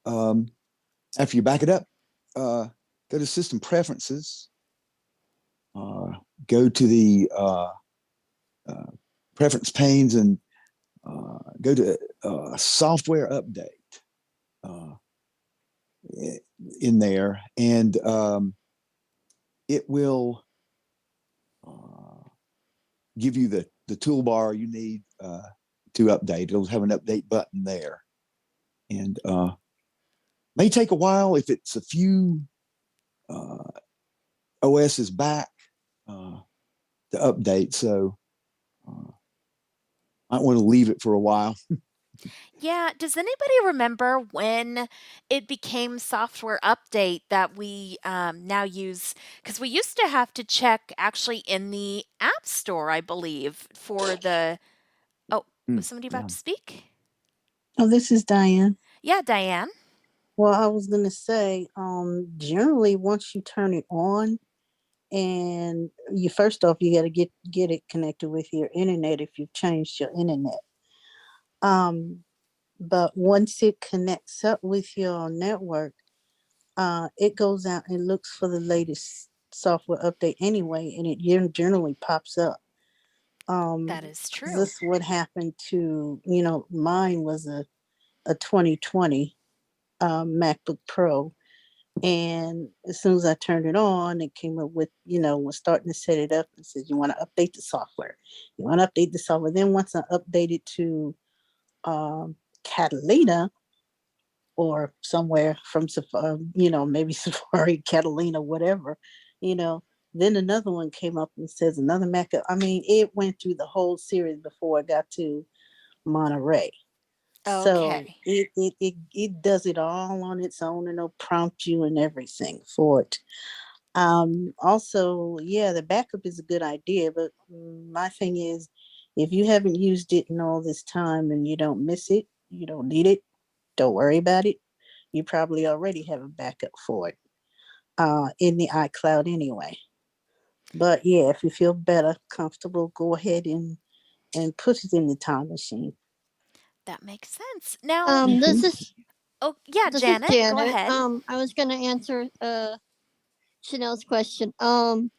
after you back it up, go to System Preferences, go to the preference panes and go to Software Update in there, and it will give you the toolbar you need to update. It'll have an update button there, and may take a while if it's a few OS is back to update. So I want to leave it for a while. Yeah, does anybody remember when it became software update that we now use? Because we used to have to check actually in the App Store, I believe, for the. Oh, was somebody about to speak? Oh, this is Diane. Yeah, Diane. Well, I was gonna say, generally once you turn it on, and you first off you got to get it connected with your internet if you've changed your internet. But once it connects up with your network, it goes out and looks for the latest software update anyway, and it generally pops up. That is true. This would happen to, mine was a 2020 MacBook Pro. And as soon as I turned it on, it came up with, was starting to set it up and said, you want to update the software. You want to update the software. Then once I updated to Catalina or somewhere from, maybe Safari, Catalina, whatever, then another one came up and says another Mac. I mean, it went through the whole series before I got to Monterey. So Okay. it does it all on its own, and it'll prompt you and everything for it. Also, yeah, the backup is a good idea, but my thing is, if you haven't used it in all this time and you don't miss it, you don't need it, don't worry about it. You probably already have a backup for it in the iCloud anyway. But yeah, if you feel better, comfortable, go ahead and put it in the time machine. That makes sense. Now, This is oh yeah, this is Janet, go Janet. ahead. I was gonna answer Chanel's question. The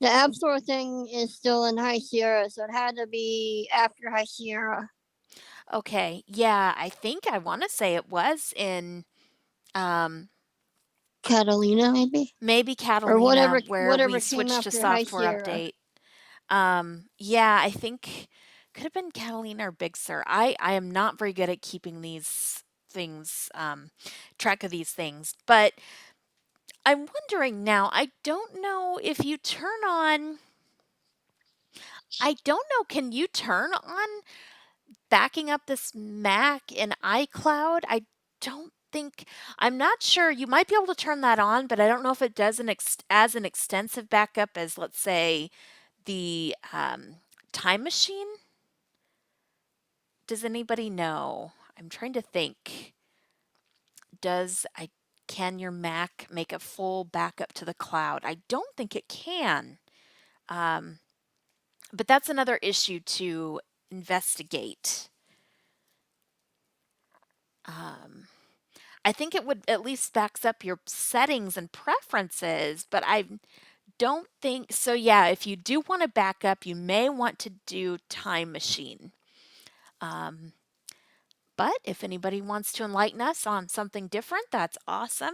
App Store thing is still in High Sierra, so it had to be after High Sierra. Okay, yeah, I think I want to say it was in um, Catalina, maybe, maybe or Catalina where we whatever came switched to after High software Sierra. update. Yeah, I think could have been Catalina or Big Sur. I am not very good at keeping these things, track of these things. But I'm wondering now, I don't know if you turn on, I don't know, can you turn on backing up this Mac in iCloud? I don't think, I'm not sure. You might be able to turn that on, but I don't know if it does as an extensive backup as, let's say, the Time Machine. Does anybody know? I'm trying to think. Does I Can your Mac make a full backup to the cloud? I don't think it can. Um, but that's another issue to investigate. Um, I think it would at least backs up your settings and preferences, but I don't think so. Yeah, if you do want to back up, you may want to do Time Machine. Um, but if anybody wants to enlighten us on something different, that's awesome.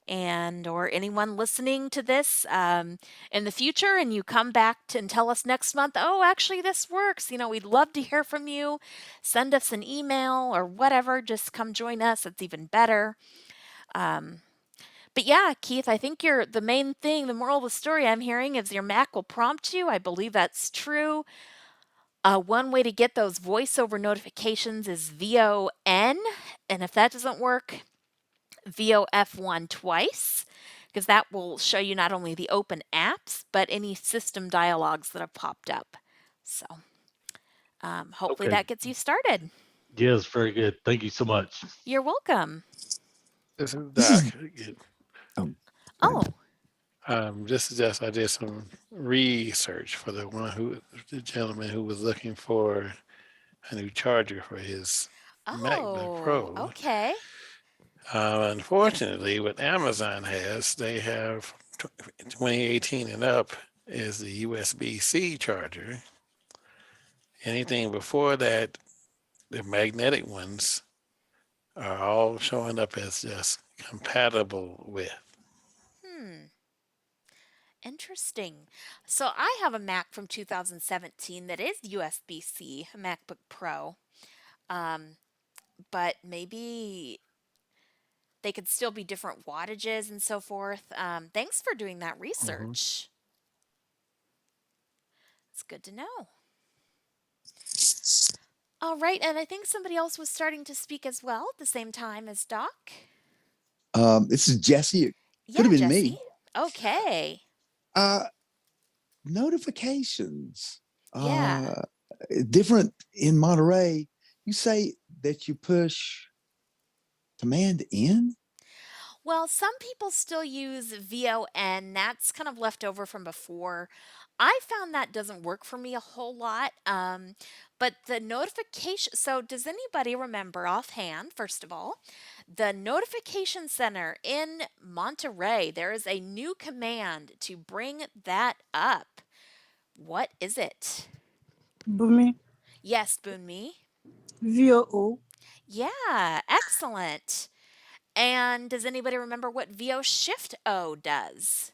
And or anyone listening to this in the future, and you come back and tell us next month, oh, actually this works. We'd love to hear from you. Send us an email or whatever. Just come join us. It's even better. But yeah, Keith, I think the main thing, the moral of the story I'm hearing is your Mac will prompt you. I believe that's true. One way to get those voiceover notifications is VON. And if that doesn't work, VOF1 twice, because that will show you not only the open apps, but any system dialogues that have popped up. So hopefully Okay. that gets you started. Yes, very good. Thank you so much. You're welcome. This is This Doc. is oh, Oh, This is just I did some research for the gentleman who was looking for a new charger for his MacBook oh, Pro. okay. Unfortunately, what Amazon has, they have 2018 and up is the USB-C charger. Anything before that, the magnetic ones are all showing up as just compatible with. Hmm. Interesting. So I have a Mac from 2017 that is USB-C, a MacBook Pro. Um, but maybe they could still be different wattages and so forth. Thanks for doing that research. It's good to know. All right, and I think somebody else was starting to speak as well at the same time as Doc. this is Jesse. It could Yeah, have been Jesse. me. Okay. Notifications. Yeah. Different in Monterey. You say that you push Command N? Well, some people still use VON. That's kind of left over from before. I found that doesn't work for me a whole lot. But the notification, so does anybody remember offhand, first of all, the notification center in Monterey? There is a new command to bring that up. What is it? Bumi, Yes, Boonmi. VOO. Yeah, excellent. And does anybody remember what VO Shift O does?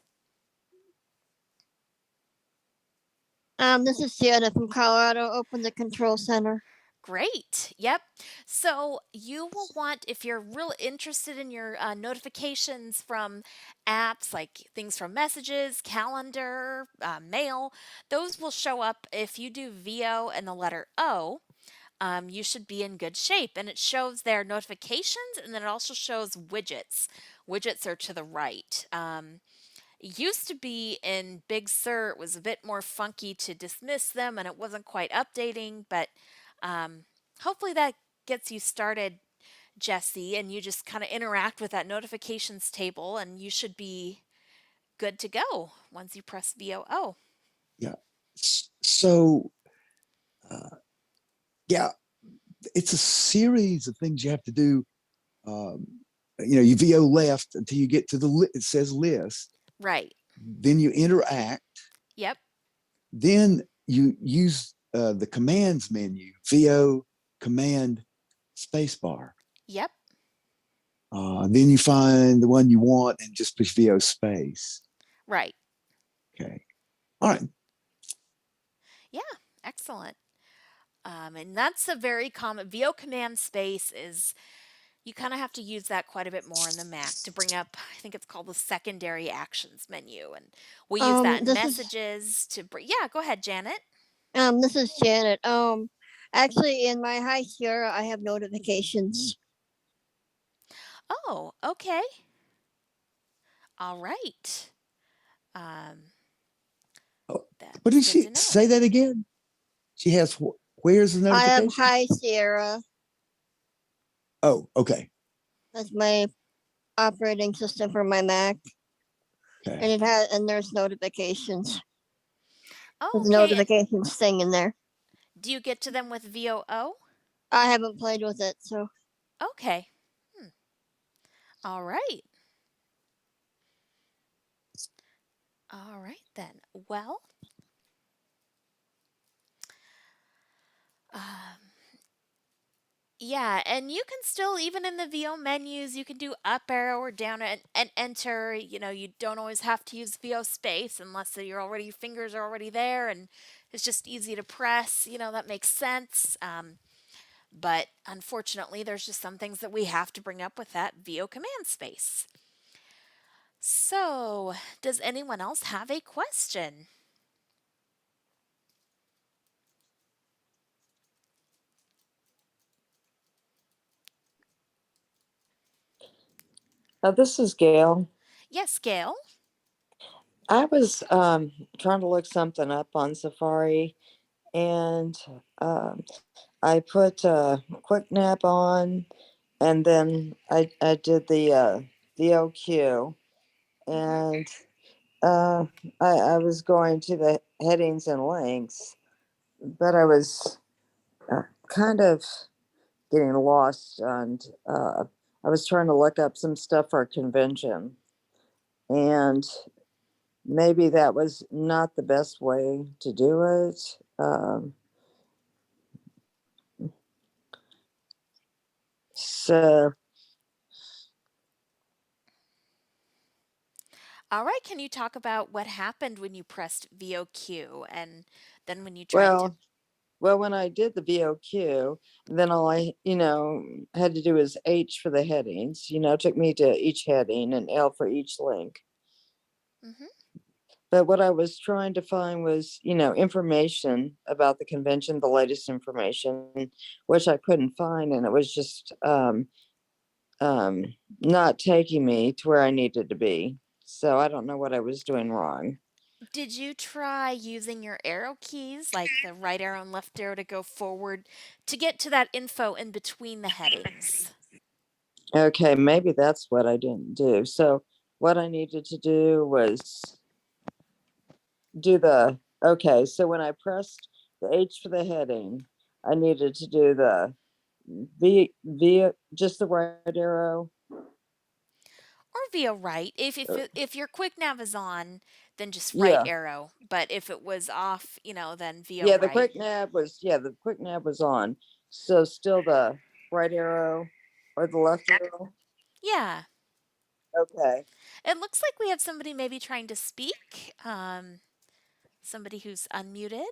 This is Sienna from Colorado. Open the control center. Great. Yep. So you will want, if you're real interested in your notifications from apps like things from messages, calendar, mail, those will show up if you do VO and the letter O. You should be in good shape. And it shows their notifications, and then it also shows widgets. Widgets are to the right. It used to be in Big Sur, it was a bit more funky to dismiss them, and it wasn't quite updating, but um, hopefully that gets you started, Jesse, and you just kind of interact with that notifications table, and you should be good to go once you press VOO. Yeah. So, yeah, it's a series of things you have to do. You VO left until you get to it says list. Right. Then you interact. Yep. Then you use the commands menu, VO command spacebar. Yep. Then you find the one you want and just push VO space. Right. Okay. All right. Yeah. Excellent. And that's a very common VO command space is You kind of have to use that quite a bit more in the Mac to bring up, I think it's called the secondary actions menu. And we use that in This is messages to bring, yeah, go ahead, Janet. this is Janet. Actually, in my High Sierra, I have notifications. Oh, okay. All right. Um, Oh, that's what did good she to know. say that again? She has where's the I have notification? High Sierra. Oh, okay. That's my operating system for my Mac, and Okay. there's notifications. Oh, There's a okay. And notifications thing in there. do you get to them with VOO? I haven't played with it, so Okay. Hmm. All right. All right then. Well, um, yeah, and you can still, even in the VO menus, you can do up arrow or down and enter. You know, you don't always have to use VO space unless your fingers are already there and it's just easy to press. You know, that makes sense. But unfortunately, there's just some things that we have to bring up with that VO command space. So, does anyone else have a question? This is Gail. Yes, Gail. I was trying to look something up on Safari, and um, I put Quick Nap on, and then I did the OQ, and uh, I was going to the headings and links, but I was kind of getting lost, and I was trying to look up some stuff for a convention, and maybe that was not the best way to do it. So, All right, can you talk about what happened when you pressed VOQ and then when you tried to. well, when I did the VOQ, then all I had to do was H for the headings, took me to each heading and L for each link. Mhm. But what I was trying to find was, information about the convention, the latest information, which I couldn't find. And it was just um, not taking me to where I needed to be. So I don't know what I was doing wrong. Did you try using your arrow keys, like the right arrow and left arrow to go forward to get to that info in between the headings? Okay, maybe that's what I didn't do. So what I needed to do was do okay, so when I pressed the H for the heading, I needed to do the just the right arrow. Or via right. If your quick nav is on, then just right Yeah. arrow. But if it was off, then via Yeah, right. the quick nav was on. So still the right arrow or the left arrow. Yeah. Okay. It looks like we have somebody maybe trying to speak. Somebody who's unmuted.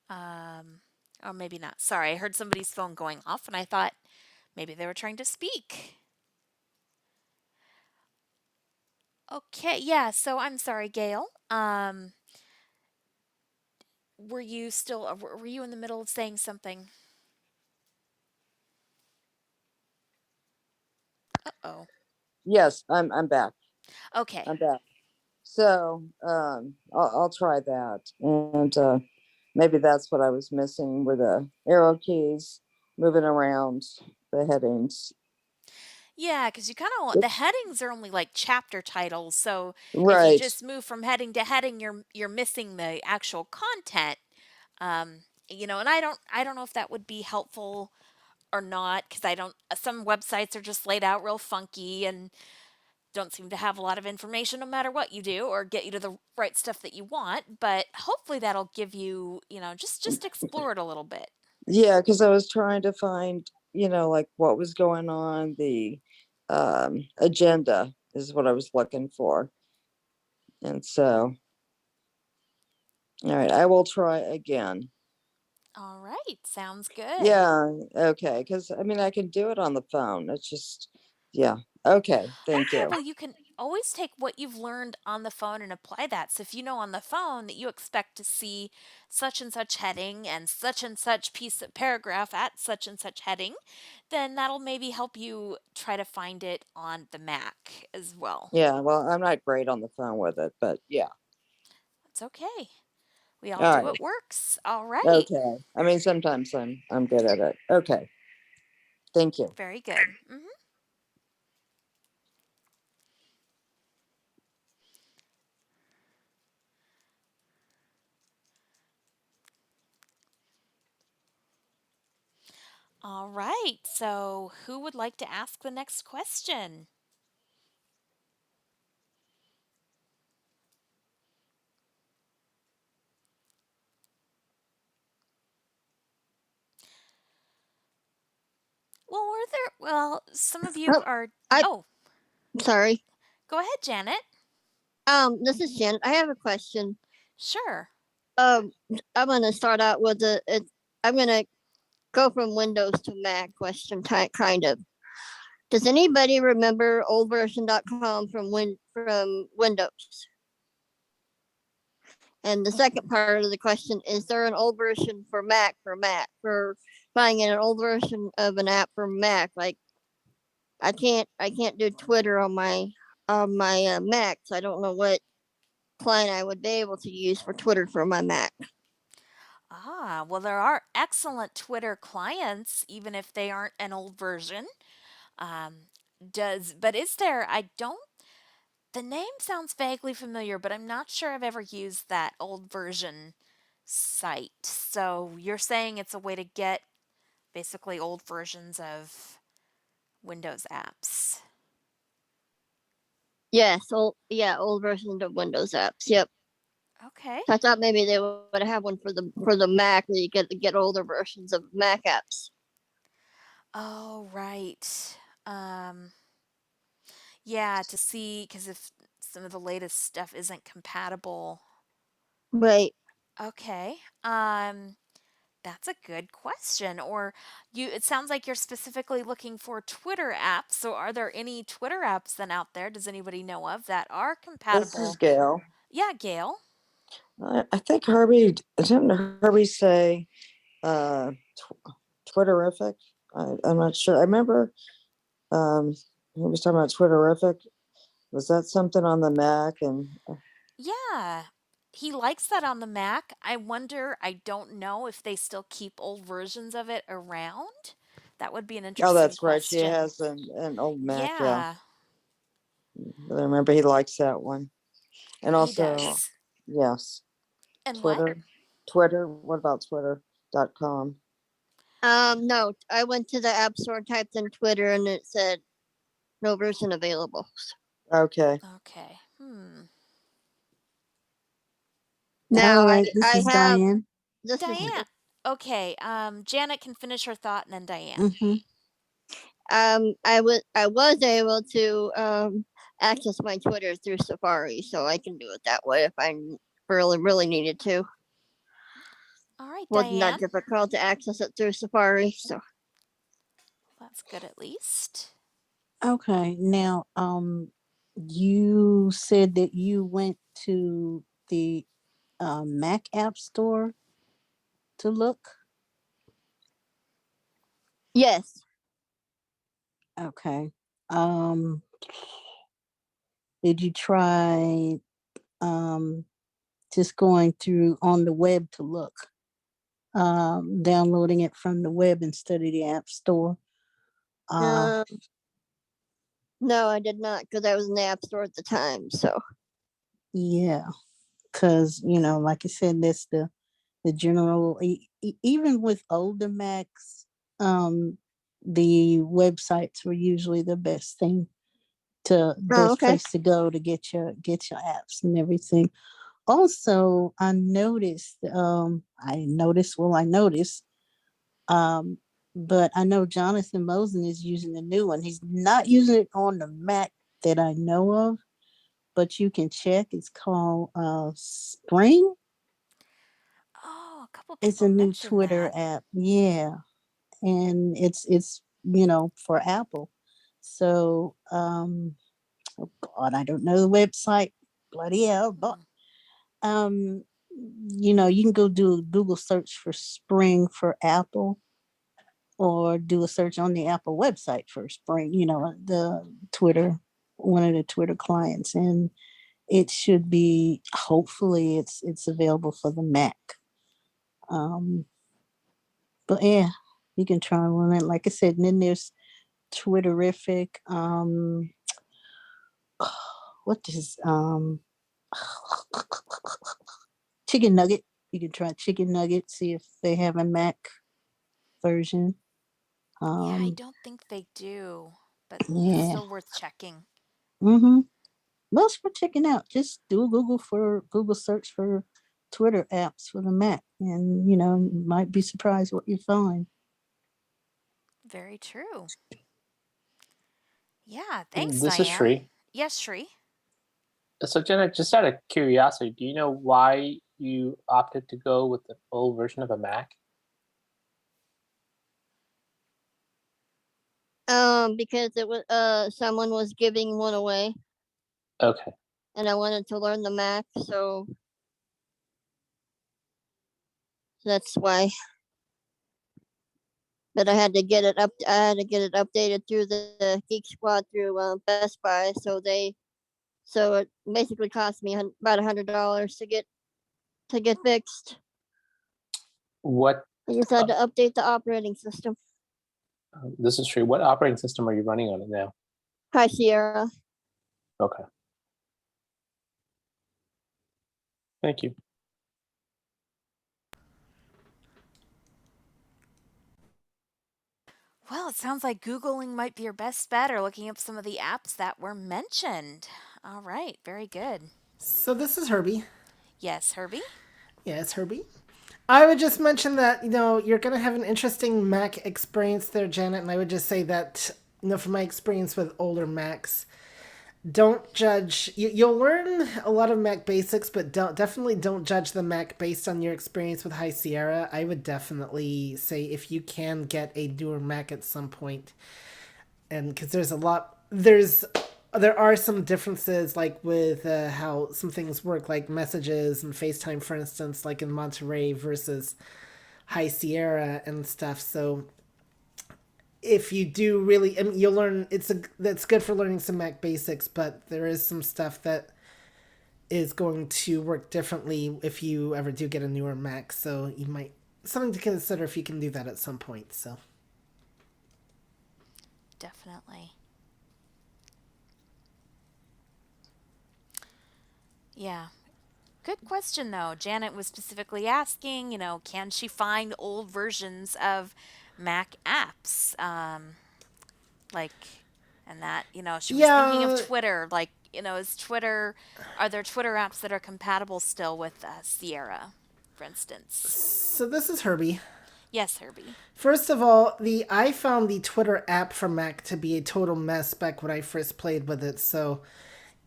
Or maybe not. Sorry, I heard somebody's phone going off and I thought maybe they were trying to speak. Okay, yeah, so I'm sorry, Gail. Were you still were you in the middle of saying something? Uh-oh. Yes, I'm back. Okay. I'm back. So I'll try that. And maybe that's what I was missing were the arrow keys moving around the headings. Yeah, because you kind of the headings are only like chapter titles, so if you Right. just move from heading to heading, you're missing the actual content. And I don't know if that would be helpful or not because I don't. Some websites are just laid out real funky and don't seem to have a lot of information no matter what you do or get you to the right stuff that you want. But hopefully that'll give you, just explore it a little bit. Yeah, because I was trying to find, like what was going on. The agenda is what I was looking for. And so, all right, I will try again. All right, sounds good. Yeah, okay, because I mean, I can do it on the phone. It's just, yeah. Okay, thank Okay, you. well, you can always take what you've learned on the phone and apply that. So if you know on the phone that you expect to see such and such heading and such piece of paragraph at such and such heading, then that'll maybe help you try to find it on the Mac as well. Yeah, well, I'm not great on the phone with it, but yeah. It's okay. We all All do right. what works. All right. Okay. I mean, sometimes I'm good at it. Okay. Thank you. Very good. All right. So, who would like to ask the next question? Well, some of you Oh, are. I Oh, sorry. go ahead, Janet. This is Janet. I have a question. Sure. Um, I'm gonna start out with I'm gonna go from Windows to Mac question type kind of. Does anybody remember oldversion.com from Windows? And the second part of the question, is there an old version for Mac for finding an old version of an app for Mac? Like I can't do Twitter on my Mac, so I don't know what client I would be able to use for Twitter for my Mac. Ah, well, there are excellent Twitter clients, even if they aren't an old version. Um, but is there? I don't. The name sounds vaguely familiar, but I'm not sure I've ever used that old version site. So you're saying it's a way to get basically old versions of Windows apps. Yes, old versions of Windows apps. Yep. Okay. I thought maybe they would have one for the Mac where you get older versions of Mac apps. Oh, right. Um, yeah, to see, because if some of the latest stuff isn't compatible. Right. Okay. That's a good question. Or it sounds like you're specifically looking for Twitter apps. So are there any Twitter apps then out there? Does anybody know of that are This is compatible? Gail. Yeah, Gail. I think Herbie, didn't Herbie say Twitterific? I'm not sure. I remember he was talking about Twitterific. Was that something on the Mac? And Yeah. He likes that on the Mac. I wonder, I don't know if they still keep old versions of it around. That would be an oh, interesting that's right. She question. has an old Mac. Yeah, Yeah, but I remember he likes that one. And he also, does. yes, And what? Twitter. What about Twitter.com? No, I went to the App Store, typed in Twitter, and it said no version available. Okay. Okay. Now All right, this I is have Diane. this is Diane. Okay. Janet can finish her thought and then Diane. Mm-hmm. I was able to access my Twitter through Safari, so I can do it that way if I really needed to. All right, Wasn't Diane. that difficult to access it through Safari, so That's good at least. Okay, now you said that you went to the Mac App Store to look. yes. Okay. Um, did you try just going through on the web to look, downloading it from the web instead of the App Store? Um, no, I did not because I was in the App Store at the time. So Yeah, because like I said, that's the general. Even with older Macs, the websites were usually the best okay. place to go to get your apps and everything. Also, I noticed, um, but I know Jonathan Mosen is using the new one. He's not using it on the Mac that I know of, but you can check. It's called Spring. Oh, a couple It's people a new mentioned Twitter that. app. Yeah. And it's you know, for Apple. So oh God, I don't know the website. Bloody hell. But um you know, you can go do a Google search for spring for Apple, or do a search on the Apple website for spring, you know, the Twitter, one of the Twitter clients, and it should be, hopefully it's available for the Mac. Um but yeah, you can try one. And like I said, and then there's Twitterific. What is Chicken Nugget? You can try Chicken Nugget, see if they have a Mac version. Yeah, I Um, don't think they do, but yeah. still worth checking. Mm-hmm. Most for checking out. Just do a Google search for Twitter apps for the Mac, and you know, you might be surprised what you find. Very true. Yeah, thanks, This is Diane. Shri. Yes, Shri. So Jenna, just out of curiosity, do you know why you opted to go with the full version of a Mac? Because it was someone was giving one away, Okay. and I wanted to learn the Mac, so that's why. But I had to get it up. I had to get it updated through the Geek Squad through Best Buy. So it basically cost me about $100 to get fixed. What? I just had to update the operating system. This is Shri. What operating system are you running on it now? High Sierra. Okay. Thank you. Well, it sounds like Googling might be your best bet or looking up some of the apps that were mentioned. All right, very good. So this is Herbie. Yes, Herbie? Yes, Herbie. I would just mention that, you're going to have an interesting Mac experience there, Janet, and I would just say that, from my experience with older Macs, don't judge. You'll learn a lot of Mac basics, but definitely don't judge the Mac based on your experience with High Sierra. I would definitely say if you can get a newer Mac at some point, and because there are some differences, like with how some things work, like messages and FaceTime, for instance, like in Monterey versus High Sierra and stuff. So if you do really, I mean, you'll learn. That's good for learning some Mac basics, but there is some stuff that is going to work differently if you ever do get a newer Mac. So you might something to consider if you can do that at some point. So Definitely. Yeah. Good question, though. Janet was specifically asking, can she find old versions of Mac apps? Like, and that, she was thinking of yeah, Twitter. Like, are there Twitter apps that are compatible still with Sierra, for instance? so this is Herbie. Yes, Herbie. First of all, I found the Twitter app for Mac to be a total mess back when I first played with it. So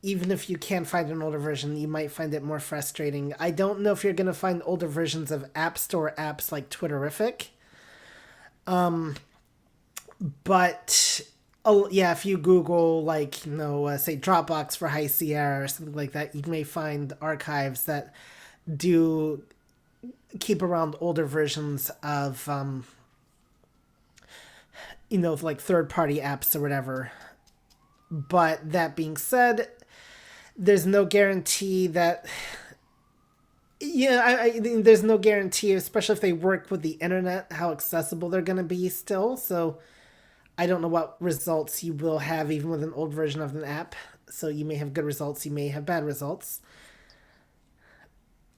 even if you can find an older version, you might find it more frustrating. I don't know if you're going to find older versions of App Store apps like Twitterific. But oh yeah, if you Google like say Dropbox for High Sierra or something like that, you may find archives that do keep around older versions of like third party apps or whatever. But that being said, there's no guarantee that there's no guarantee, especially if they work with the internet, how accessible they're going to be still. So I don't know what results you will have even with an old version of an app. So you may have good results, you may have bad results.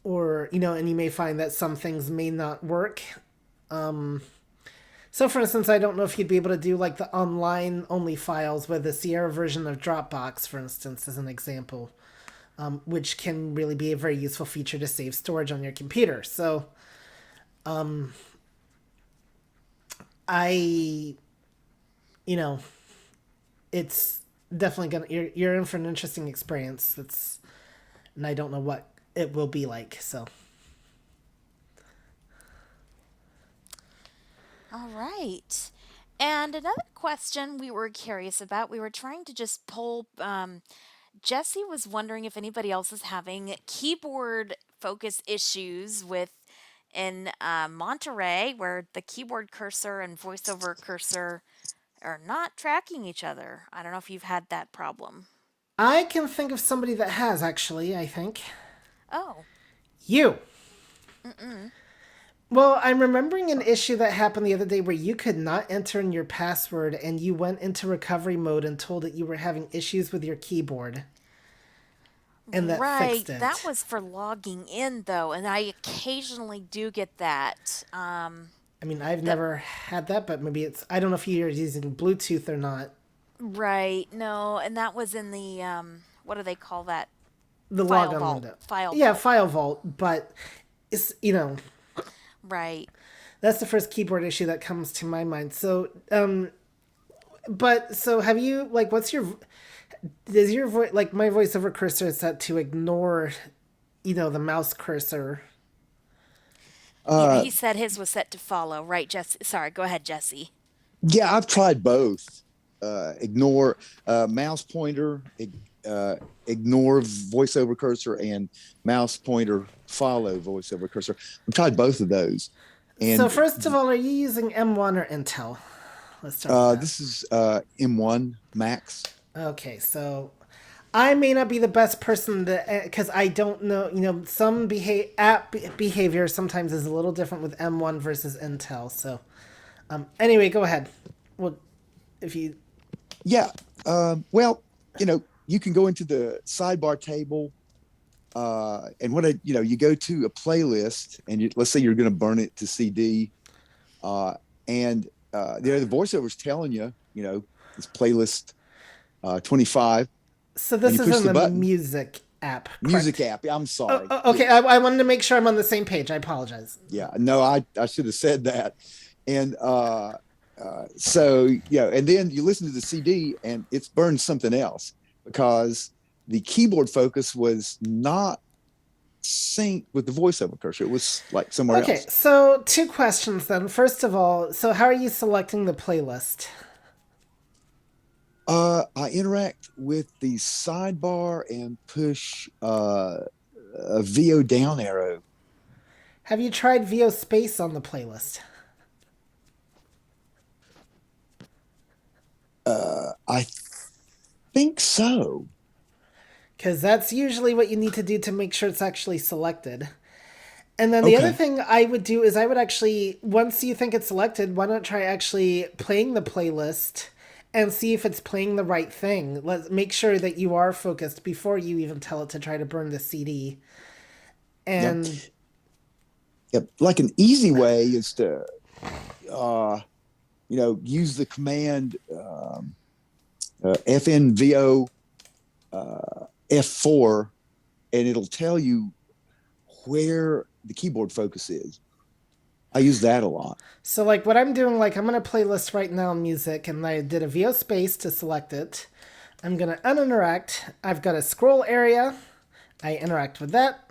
Or, and you may find that some things may not work. So, for instance, I don't know if you'd be able to do like the online only files with the Sierra version of Dropbox, for instance, as an example, which can really be a very useful feature to save storage on your computer. So, I, it's definitely gonna you're in for an interesting experience. And I don't know what it will be like. So. All right. And another question we were curious about, we were trying to just pull, Jesse was wondering if anybody else is having keyboard focus issues with in Monterey, where the keyboard cursor and voiceover cursor are not tracking each other. I don't know if you've had that problem. I can think of somebody that has, actually, I think. Oh. You. Mm-mm. Well, I'm remembering an issue that happened the other day where you could not enter in your password and you went into recovery mode and told it you were having issues with your keyboard. And that Right. fixed it. That was for logging in, though, and I occasionally do get that. I mean, I've The never had that, but maybe it's. I don't know if you're using Bluetooth or not. right. No, and that was in the what do they call that? The File logon vault. window. File Yeah, vault. file vault, but it's. Right. That's the first keyboard issue that comes to my mind. So, but so have you like what's your is your voice like my voiceover cursor is set to ignore, the mouse cursor. Yeah, Uh, he said his was set to follow, right, Jesse? Sorry, go ahead, Jesse. yeah, I've tried both. Ignore mouse pointer, ignore voiceover cursor, and mouse pointer follow voiceover cursor. I've tried both of those. And So first of all, are you using M1 or Intel? Let's start with that. this is M1 Max. Okay, so I may not be the best person to because I don't know. Some behavior sometimes is a little different with M1 versus Intel. So, anyway, go ahead. Well, if you Yeah. Well, you can go into the sidebar table, and you go to a playlist, and let's say you're going to burn it to CD, and the voiceover's telling you, this playlist 25. So this is in the music app. Correct? Music app. I'm sorry. Okay, I wanted to make sure I'm on the same page. I apologize. Yeah. No, I should have said that. And so and then you listen to the CD and it's burned something else because the keyboard focus was not synced with the voiceover cursor. It was like somewhere else. Okay, so 2 questions then. First of all, so how are you selecting the playlist? I interact with the sidebar and push a VO down arrow. Have you tried VO space on the playlist? I think so. Because that's usually what you need to do to make sure it's actually selected. And then the other thing I would do is I would actually, once you think it's selected, why not try actually playing the playlist and see if it's playing the right thing. Let's make sure that you are focused before you even tell it to try to burn the CD. And Yep. Like an easy way is to, use the command FNVO F4, and it'll tell you where the keyboard focus is. I use that a lot. So like what I'm doing, like I'm going to playlist right now music, and I did a VO space to select it. I'm going to uninteract. I've got a scroll area. I interact with that.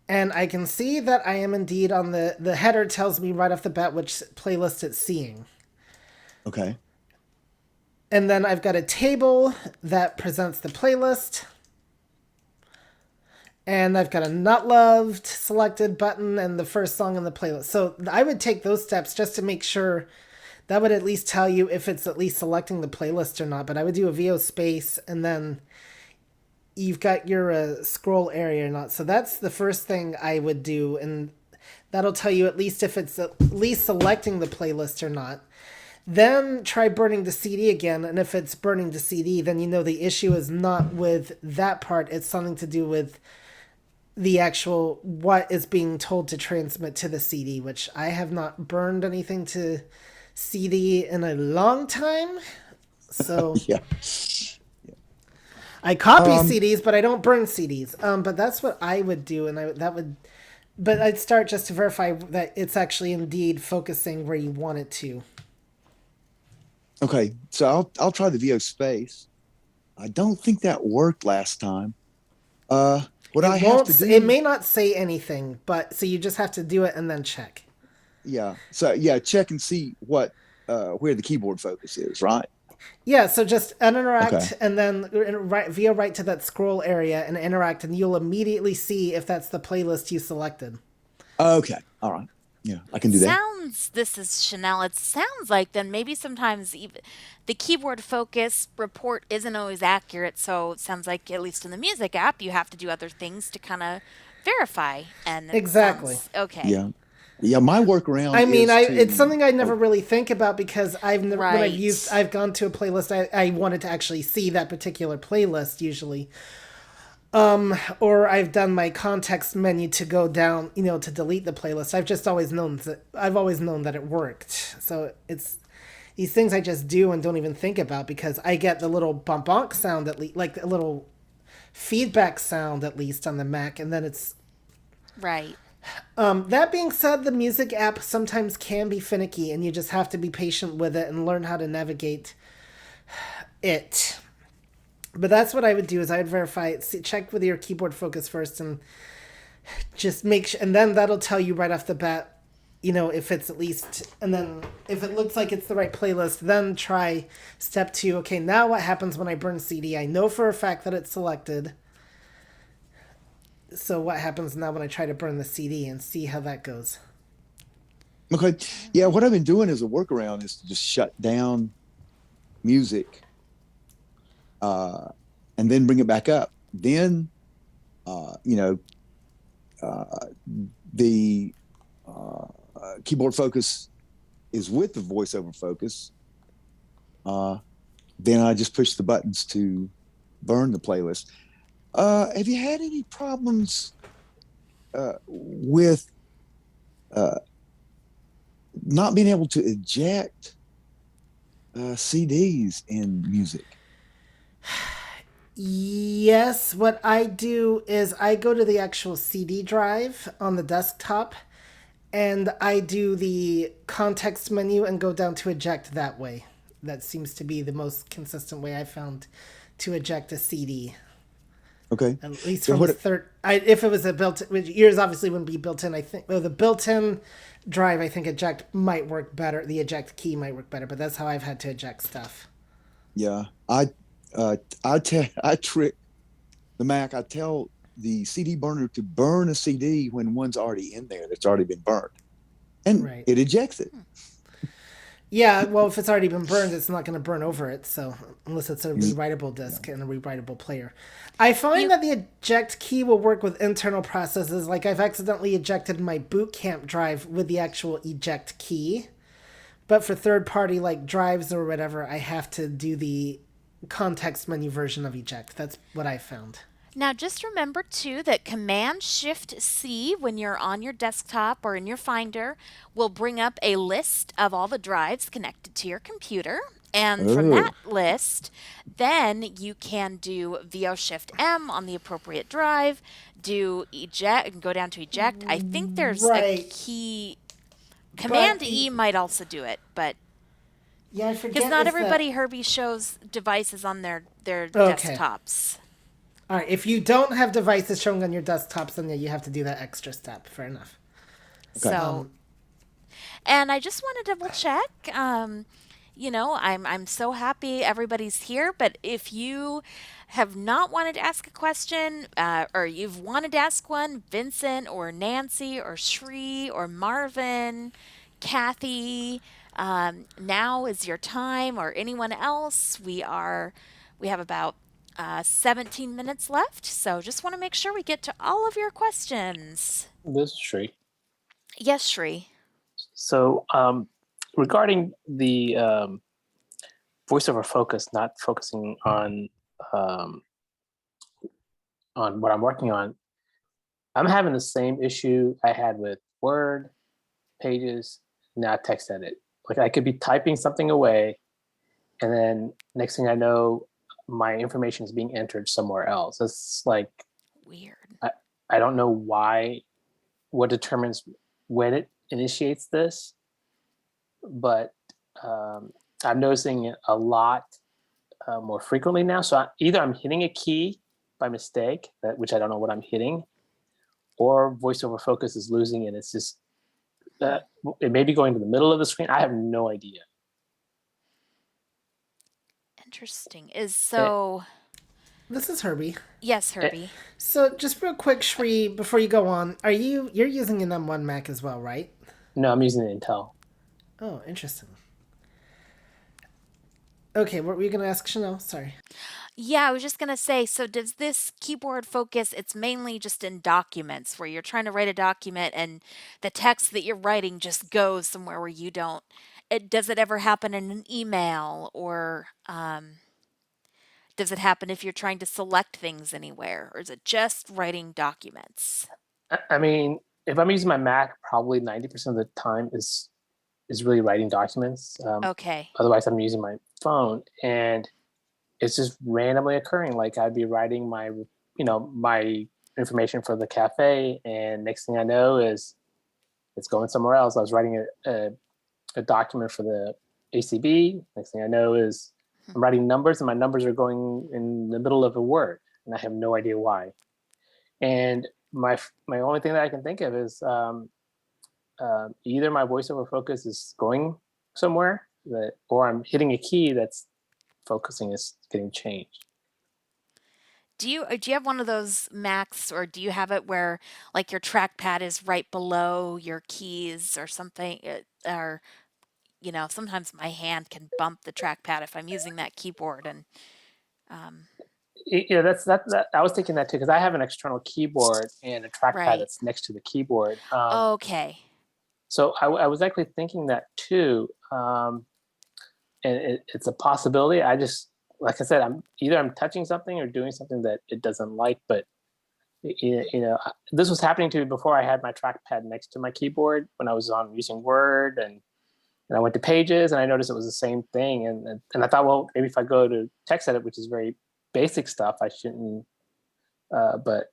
And I can see that I am indeed on the header tells me right off the bat which playlist it's seeing. Okay. And then I've got a table that presents the playlist. And I've got a not loved selected button and the first song in the playlist. So I would take those steps just to make sure that would at least tell you if it's at least selecting the playlist or not. But I would do a VO space and then you've got your scroll area or not. So that's the first thing I would do. And that'll tell you at least if it's at least selecting the playlist or not. Then try burning the CD again. And if it's burning the CD, then you know the issue is not with that part. It's something to do with the actual what is being told to transmit to the CD, which I have not burned anything to CD in a long time. So yeah. I copy CDs, but I don't burn CDs. But that's what I would do, and but I'd start just to verify that it's actually indeed focusing where you want it to. Okay, so I'll try the VO space. I don't think that worked last time. What I have to do? It may not say anything, but so you just have to do it and then check. Yeah. So yeah, check and see what where the keyboard focus is, right? Yeah, so just Okay. interact and then via right to that scroll area and interact, and you'll immediately see if that's the playlist you selected. Okay. All right. Yeah, I It can do that. sounds, this is Chanel. It sounds like then maybe sometimes even the keyboard focus report isn't always accurate. So it sounds like, at least in the music app, you have to do other things to kind of verify. And it Exactly. sounds okay. Yeah. Yeah, my workaround I mean, is it's to something I never oh, really think about because I've never when Right. I've gone to a playlist, I wanted to actually see that particular playlist usually. Or I've done my context menu to go down, to delete the playlist. I've always known that it worked. So it's these things I just do and don't even think about because I get the little bump bonk sound at least, like a little feedback sound at least on the Mac, and then it's Right. that being said, the music app sometimes can be finicky, and you just have to be patient with it and learn how to navigate it. But that's what I would do: is I would verify it, check with your keyboard focus first, and just make sure, and then that'll tell you right off the bat, if it's at least, and then if it looks like it's the right playlist, then try step 2. Okay, now what happens when I burn CD? I know for a fact that it's selected. So what happens now when I try to burn the CD and see how that goes? okay. Yeah, what I've been doing as a workaround is to just shut down music and then bring it back up. Then you know, the keyboard focus is with the voiceover focus. Then I just push the buttons to burn the playlist. Have you had any problems with not being able to eject CDs in music? Yes, what I do is I go to the actual CD drive on the desktop and I do the context menu and go down to eject that way. That seems to be the most consistent way I found to eject a CD. Okay. At least Yeah, from if it was a built-in, which yours obviously wouldn't be built-in. I think the built-in drive, I think eject might work better. The eject key might work better, but that's how I've had to eject stuff. Yeah, I trick the Mac. I tell the CD burner to burn a CD when one's already in there that's already been burned, and Right. it ejects it. Yeah, well, if it's already been burned, it's not going to burn over it. So unless it's a Mm, rewritable disk and a rewritable player, I find that the eject key will work with internal processes. Like I've accidentally ejected my boot camp drive with the actual eject key, but for third party like drives or whatever, I have to do the context menu version of eject. That's what I found. Now, just remember too that Command Shift C when you're on your desktop or in your Finder will bring up a list of all the drives connected to your computer. And from that Oh, list, then you can do VO Shift M on the appropriate drive, do eject, and go down to eject. I think there's a Right, key. but Command E might also do it, but yeah, I because forget not is that everybody Herbie shows devices on their okay. desktops. All right, if you don't have devices showing on your desktops, then yeah, you have to do that extra step. Fair enough. okay. So, and I just want to double check. I'm so happy everybody's here. But if you have not wanted to ask a question, or you've wanted to ask one, Vincent or Nancy or Shree or Marvin, Kathy, now is your time, or anyone else. We have about 17 minutes left, so just want to make sure we get to all of your questions. This is Shree. Yes, Shree. So, regarding the voice over focus, not focusing um, on what I'm working on, I'm having the same issue I had with Word, Pages, now text edit. Like I could be typing something away, and then next thing I know, my information is being entered somewhere else. It's like Weird. I don't know why, what determines when it initiates this, but I'm noticing it a lot more frequently now. So either I'm hitting a key by mistake, which I don't know what I'm hitting, or voice over focus is losing it. It's just It may be going to the middle of the screen. I have no idea. Interesting. This is Herbie. Yes, Herbie. So just real quick, Shri, before you go on, you're using an M1 Mac as well, right? No, I'm using Intel. Oh, interesting. Okay, what were you gonna ask, Chanelle? Sorry. Yeah, I was just gonna say, so does this keyboard focus, it's mainly just in documents where you're trying to write a document and the text that you're writing just goes somewhere where you don't. Does it ever happen in an email or does it happen if you're trying to select things anywhere or is it just writing documents? I mean, if I'm using my Mac, probably 90% of the time is really writing documents. Okay. Otherwise, I'm using my phone, and it's just randomly occurring. Like I'd be writing my information for the cafe, and next thing I know is it's going somewhere else. I was writing a document for the ACB. Next thing I know is I'm writing numbers, and my numbers are going in the middle of a word, and I have no idea why. And my only thing that I can think of is either my voiceover focus is going somewhere, or I'm hitting a key that's focusing is getting changed. Do you have one of those Macs or do you have it where like your trackpad is right below your keys or something or sometimes my hand can bump the trackpad if I'm using that keyboard and that's that I was thinking that too because I have an external keyboard and a trackpad that's next to the keyboard. Okay. So I was actually thinking that too, and it's a possibility. I just, like I said, I'm touching something or doing something that it doesn't like. But this was happening to me before I had my trackpad next to my keyboard when I was using Word, and I went to Pages and I noticed it was the same thing. And I thought, well, maybe if I go to text edit, which is very basic stuff, I shouldn't. But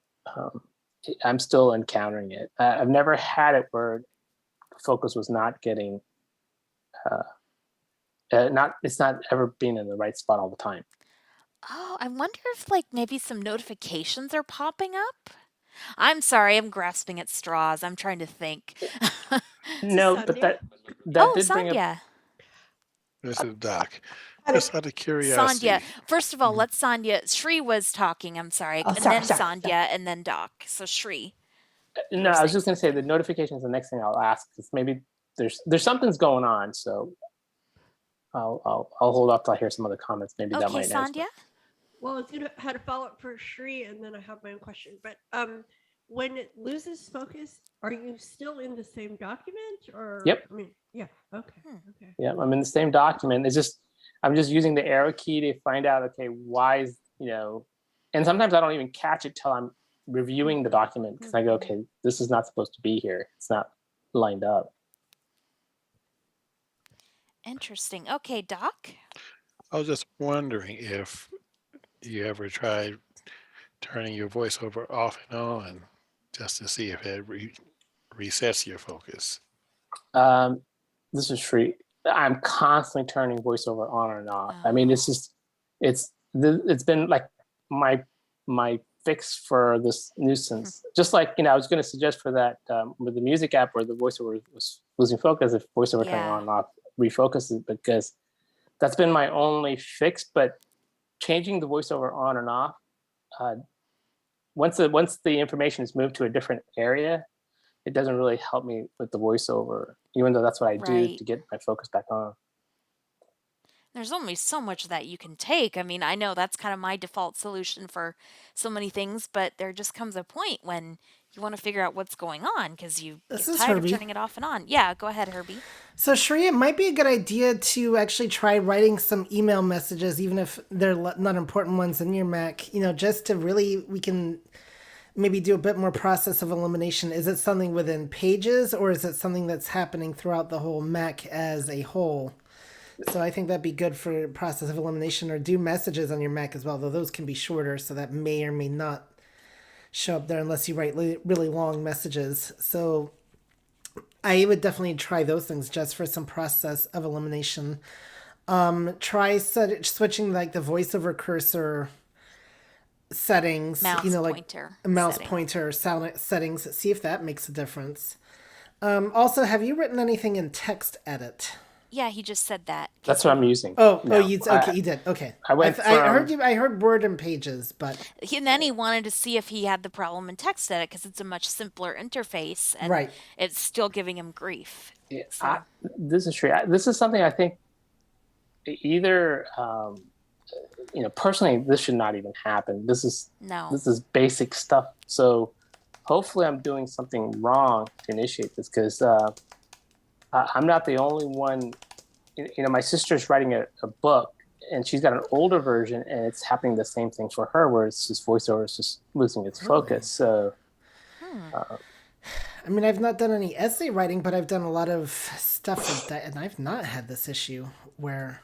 I'm still encountering it. I've never had it where focus was not getting. It's not ever been in the right spot all the time. Oh, I wonder if like maybe some notifications are popping up. I'm sorry, I'm grasping at straws. I'm trying to think. No, but that did bring up. This is Doc. Just out of curiosity. Sandhya. First of all, let's Sandhya. Shri was talking, I'm sorry. Oh, and sorry, then sorry, Sandhya and then Doc. So Shri. No, I was just going to say the notification is the next thing I'll ask because maybe there's something's going on. So I'll hold off till I hear some other comments. Maybe that might answer. Sandhya? Well, I was gonna had a follow up for Shri, and then I have my own question. But when it loses focus, are you still in the same document? Or Yep. I mean, yeah. Okay. Okay. Yeah, I'm in the same document. I'm just using the arrow key to find out. Okay, why is and sometimes I don't even catch it till I'm reviewing the document because I go, okay, this is not supposed to be here. It's not lined up. Interesting. Okay, Doc. I was just wondering if you ever tried turning your voiceover off and on just to see if it resets your focus. This is Shri. I'm constantly turning voiceover on and off. I mean, it's been like my fix for this nuisance. Just like I was going to suggest for that with the music app where the voiceover was losing focus, if voiceover turning on and off refocuses, because that's been my only fix. But changing the voiceover on and off, once the information is moved to a different area, it doesn't really help me with the voiceover, even though that's what I do to get my focus back on. There's only so much that you can take. I mean, I know that's kind of my default solution for so many things, but there just comes a point when you want to figure out what's going on because you get tired of turning it off and on. Yeah, go ahead, Herbie. So, Shri, it might be a good idea to actually try writing some email messages, even if they're not important ones in your Mac, just to we can maybe do a bit more process of elimination. Is it something within Pages or is it something that's happening throughout the whole Mac as a whole? So I think that'd be good for process of elimination, or do messages on your Mac as well, though those can be shorter, so that may or may not show up there unless you write really long messages. So I would definitely try those things just for some process of elimination. Try switching like the voiceover cursor settings, mouse like pointer a mouse pointer sound settings. See if that makes a difference. Also, have you written anything in text edit? Yeah, he just said that. That's what I'm using. Oh, now. you okay? You did. Okay. I went I heard from you. I heard Word and Pages, but And then he wanted to see if he had the problem in text edit because it's a much simpler interface and right. it's still giving him grief. Yeah, So. this is true. This is something I think either personally this should not even happen. This is basic stuff. So hopefully I'm doing something wrong to initiate this, because I'm not the only one. My sister's writing a book, and she's got an older version, and it's happening the same thing for her, where it's just voiceover is just losing its focus. So I mean, I've not done any essay writing, but I've done a lot of stuff with that, and I've not had this issue where.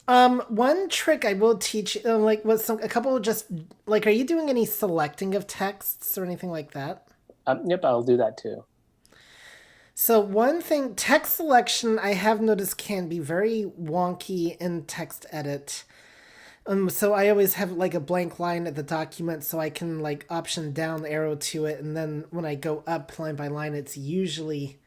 One trick I will teach, like, a couple of just like, are you doing any selecting of texts or anything like that? Yep, I'll do that too. So one thing, text selection, I have noticed can be very wonky in text edit. So I always have like a blank line at the document, so I can like option down arrow to it, and then when I go up line by line, it's usually.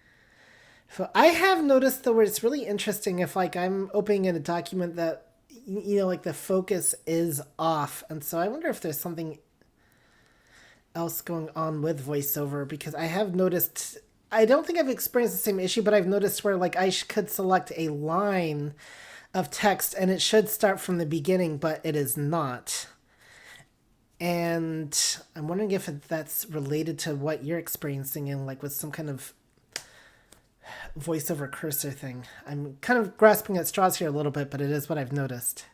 So I have noticed though where it's really interesting if like I'm opening in a document that like the focus is off, and so I wonder if there's something else going on with voiceover, because I have noticed. I don't think I've experienced the same issue, but I've noticed where like I could select a line of text and it should start from the beginning, but it is not. And I'm wondering if that's related to what you're experiencing in like with some kind of voiceover cursor thing. I'm kind of grasping at straws here a little bit, but it is what I've noticed.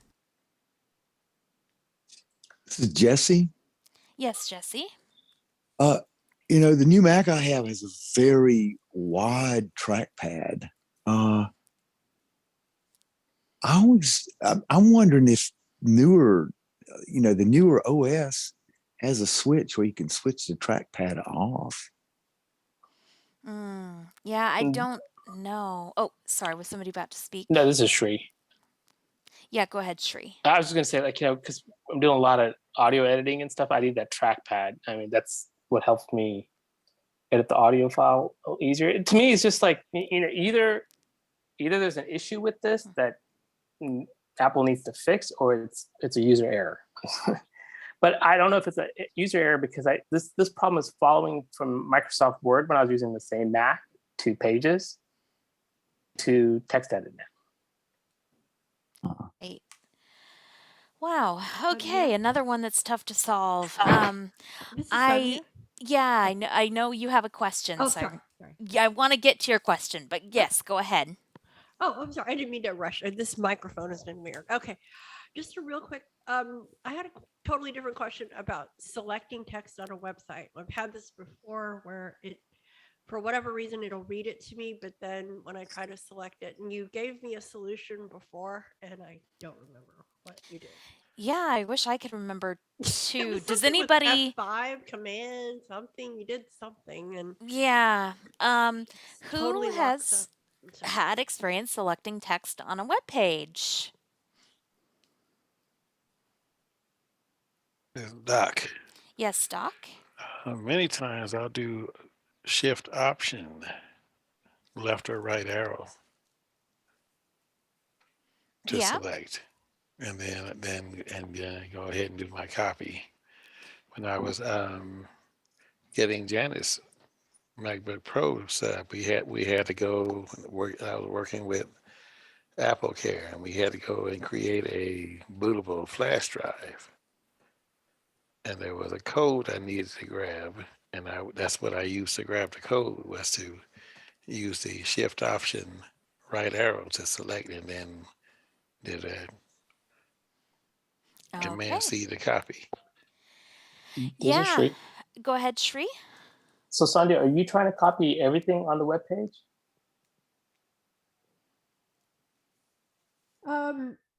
This is Jesse. Yes, Jesse. The new Mac I have has a very wide trackpad. I'm wondering if the newer OS has a switch where you can switch the trackpad off. Yeah, I don't know. Oh, sorry. Was somebody about to speak? No, this is Shri. Yeah, go ahead, Shri. I was just gonna say, because I'm doing a lot of audio editing and stuff, I need that trackpad. I mean, that's what helps me edit the audio file easier. To me, it's just like either there's an issue with this that Apple needs to fix, or it's a user error. But I don't know if it's a user error, because this problem is following from Microsoft Word when I was using the same Mac to Pages to text edit now. Eight. Wow. Okay, another one that's tough to solve. This is Sonia. I know you have a question. Oh, so sorry. Yeah, I want to get to your question, but yes, go ahead. Oh, I'm sorry. I didn't mean to rush. This microphone has been weird. Okay. Just a real quick, I had a totally different question about selecting text on a website. I've had this before where for whatever reason, it'll read it to me, but then when I try to select it, and you gave me a solution before, and I don't remember what you did. Yeah, I wish I could remember too. Does Something with anybody F5 command something? You did something, and Yeah. Who totally locks has up. had experience selecting text on a web page? Doc. Yes, Doc. Many times I'll do shift option, left or right arrow to select, and then go ahead and do my copy. When I was getting Janice MacBook Pro set, we had to go work. I was working with Apple Care, and we had to go and create a bootable flash drive. And there was a code I needed to grab, and that's what I used to grab the code, was to use the shift option right arrow to select, and then did a command C to copy. This is Shri. Go ahead, Shri. So Sandhya, are you trying to copy everything on the web page?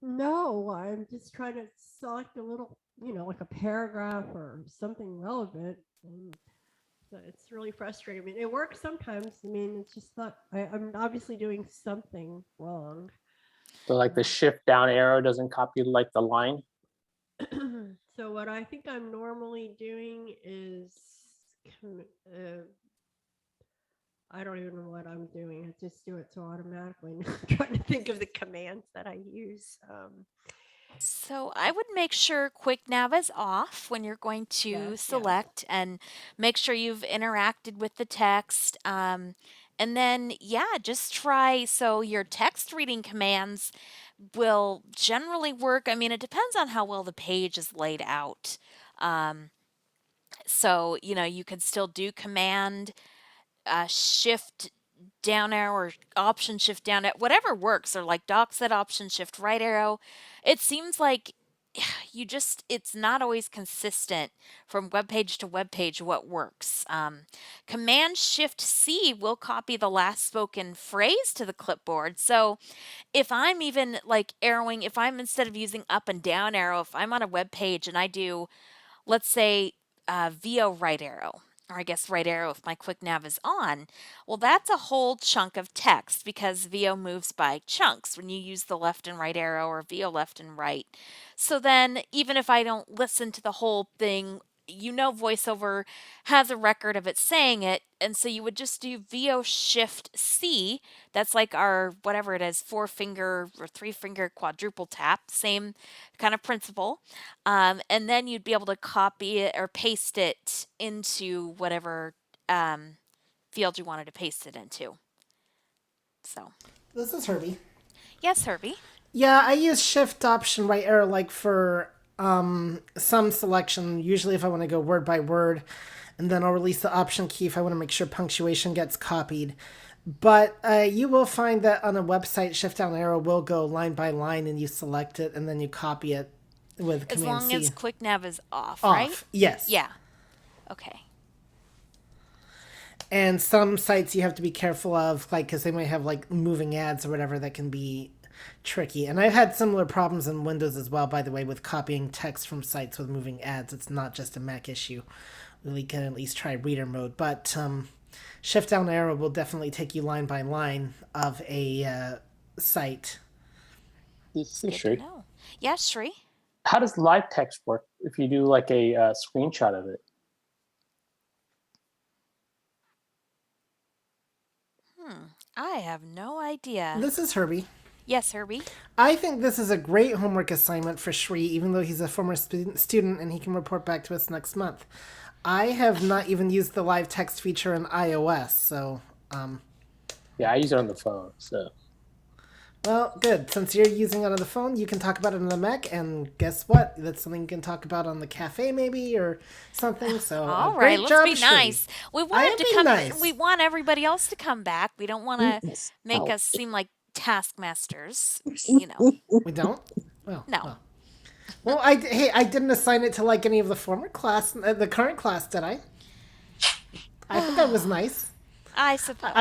No, I'm just trying to select a little, like a paragraph or something relevant. So it's really frustrating. I mean, it works sometimes. I mean, it's just not, I'm obviously doing something wrong. So like the shift down arrow doesn't copy like the line? So what I think I'm normally doing is I don't even know what I'm doing. I just do it so automatically. I'm trying to think of the commands that I use. So I would make sure Quick Nav is off when you're going to Yes, yeah. select and make sure you've interacted with the text. And then, yeah, just try. So your text reading commands will generally work. I mean, it depends on how well the page is laid out. Um, so, you can still do command shift down arrow or option shift down arrow, whatever works, or like doc set option shift right arrow. It seems like it's not always consistent from web page to web page what works. Command shift C will copy the last spoken phrase to the clipboard. So if I'm even like arrowing, if I'm instead of using up and down arrow, if I'm on a web page and I do, let's say, VO right arrow, or I guess right arrow if my quick nav is on, well, that's a whole chunk of text because VO moves by chunks when you use the left and right arrow or VO left and right. So then, even if I don't listen to the whole thing, VoiceOver has a record of it saying it, and so you would just do VO Shift C. That's like our whatever it is, 4-finger or 3-finger quadruple tap, same kind of principle. And then you'd be able to copy it or paste it into whatever field you wanted to paste it into. So, This is Herbie. yes, Herbie. Yeah, I use shift option right arrow like for some selection, usually if I want to go word by word, and then I'll release the option key if I want to make sure punctuation gets copied. But you will find that on a website, shift down arrow will go line by line and you select it and then you copy it with As command long C. as quick nav is off, Off, right? yes. Yeah. Okay. And some sites you have to be careful of, like, because they might have like moving ads or whatever that can be tricky. And I've had similar problems in Windows as well, by the way, with copying text from sites with moving ads. It's not just a Mac issue. We can at least try reader mode. But shift down arrow will definitely take you line by line of a site. Hey, Shri. Yeah, Shri. How does live text work if you do like a screenshot of it? I have no idea. This is Herbie. Yes, Herbie. I think this is a great homework assignment for Shri, even though he's a former student and he can report back to us next month. I have not even used the live text feature in iOS, so Yeah, I use it on the phone, so. Well, good. Since you're using it on the phone, you can talk about it on the Mac, and guess what? That's something you can talk about on the cafe, maybe, or something. So, all great right, let's job, be Shri. nice. We want I him am to being come. nice. We want everybody else to come back. We don't want to make Oh. us seem like taskmasters. We don't. Well, No. Well, I didn't assign it to like any of the former class, the current class, did I? I think I was nice. I suppose.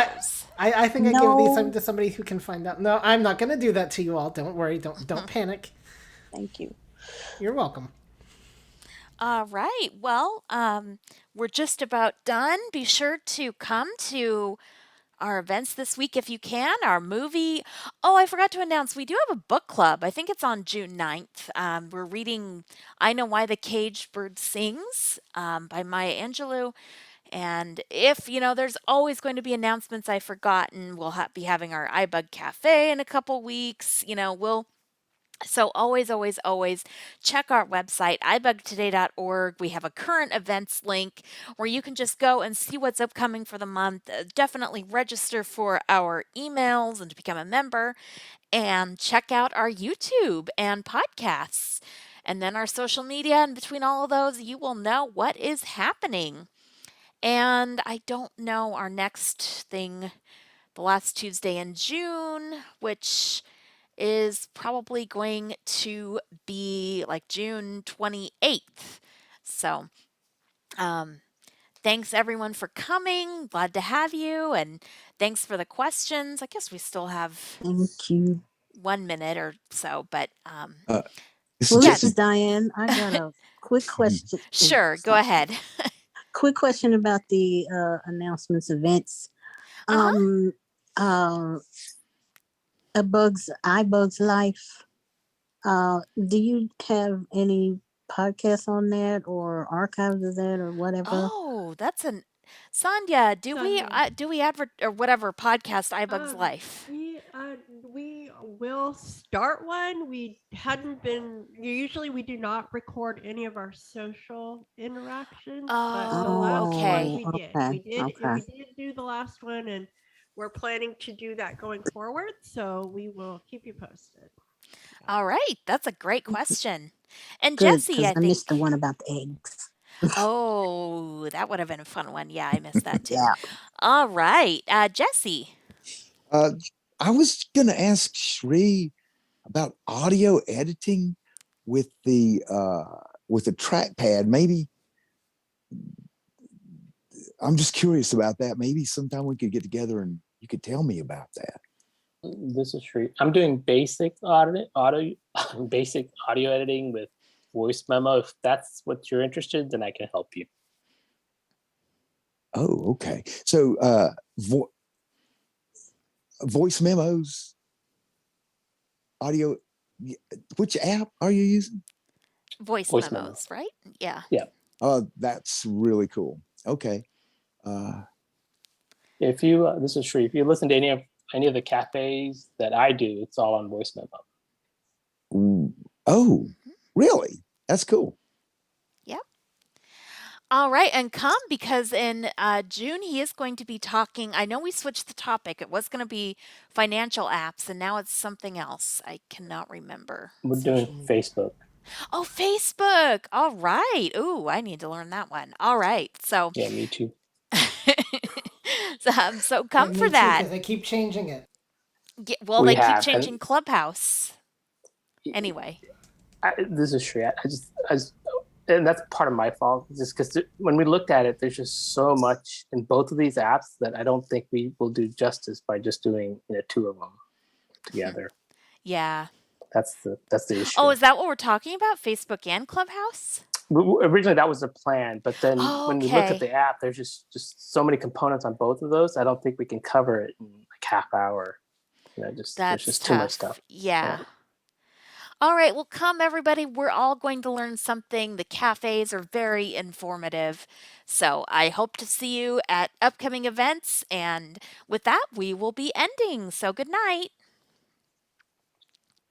I think I give No. the assignment to somebody who can find out. No, I'm not going to do that to you all. Don't worry. Don't panic. Thank you. You're welcome. All right. Well, we're just about done. Be sure to come to our events this week if you can. Our movie. Oh, I forgot to announce we do have a book club. I think it's on June 9th. We're reading I Know Why the Caged Bird Sings by Maya Angelou. And if, there's always going to be announcements I've forgotten. We'll be having our iBUG Cafe in a couple weeks. So always, always, always check our website, ibugtoday.org. We have a current events link where you can just go and see what's upcoming for the month. Definitely register for our emails and to become a member, and check out our YouTube and podcasts. And then our social media, and between all of those, you will know what is happening. And I don't know our next thing, the last Tuesday in June, which is probably going to be like June 28th. So, thanks everyone for coming. Glad to have you. And thanks for the questions. I guess we still have Thank you. 1 minute or so, but This is Diane. I got a quick question. Sure, go ahead. Quick question about the announcements events. iBug's Life. Do you have any podcasts on that or archives of that or whatever? Oh, that's an Sonia, do Sonia. we advert or whatever podcast iBug's Um, Life? we will start one. We hadn't been. Usually, we do not record any of our social interactions, but the Oh, last one okay. we did. Okay. We did. Okay. We did do the last one, and we're planning to do that going forward. So we will keep you posted. All right, that's a great question. And Good, Jesse, because I I missed the think. one about the eggs. Oh, that would have been a fun one. Yeah, I missed that too. Yeah. All right, Jesse. Uh, I was going to ask Shri about audio editing with the trackpad. Maybe I'm just curious about that. Maybe sometime we could get together and you could tell me about that. This is Sri. I'm doing basic audio basic audio editing with voice memo. If that's what you're interested, then I can help you. Oh, okay. So voice memos, audio. Which app are you using? Voice Voice memos, right? Yeah. Yeah. Oh, that's really cool. Okay. If you this is Sri. If you listen to any of the cafes that I do, it's all on voice memo. Oh, really? That's cool. Yep. All right, and come because in June he is going to be talking. I know we switched the topic. It was going to be financial apps, and now it's something else. I cannot remember. We're doing Facebook. Oh, Facebook. All right. Ooh, I need to learn that one. All right. So, Yeah, me too. so come Me for too, that. because they keep changing it. Well, We they keep have, changing and Clubhouse. Anyway. This is Sri. And that's part of my fault, just because when we looked at it, there's just so much in both of these apps that I don't think we will do justice by just doing two of them together. Yeah. That's the issue. Oh, is that what we're talking about? Facebook and Clubhouse? Originally, that was the plan, but then Oh, when we looked at okay. the app, there's just so many components on both of those. I don't think we can cover it in like half hour. There's That's just too much tough. stuff. Yeah. All right, well, come everybody. We're all going to learn something. The cafes are very informative. So I hope to see you at upcoming events. And with that, we will be ending. So good night.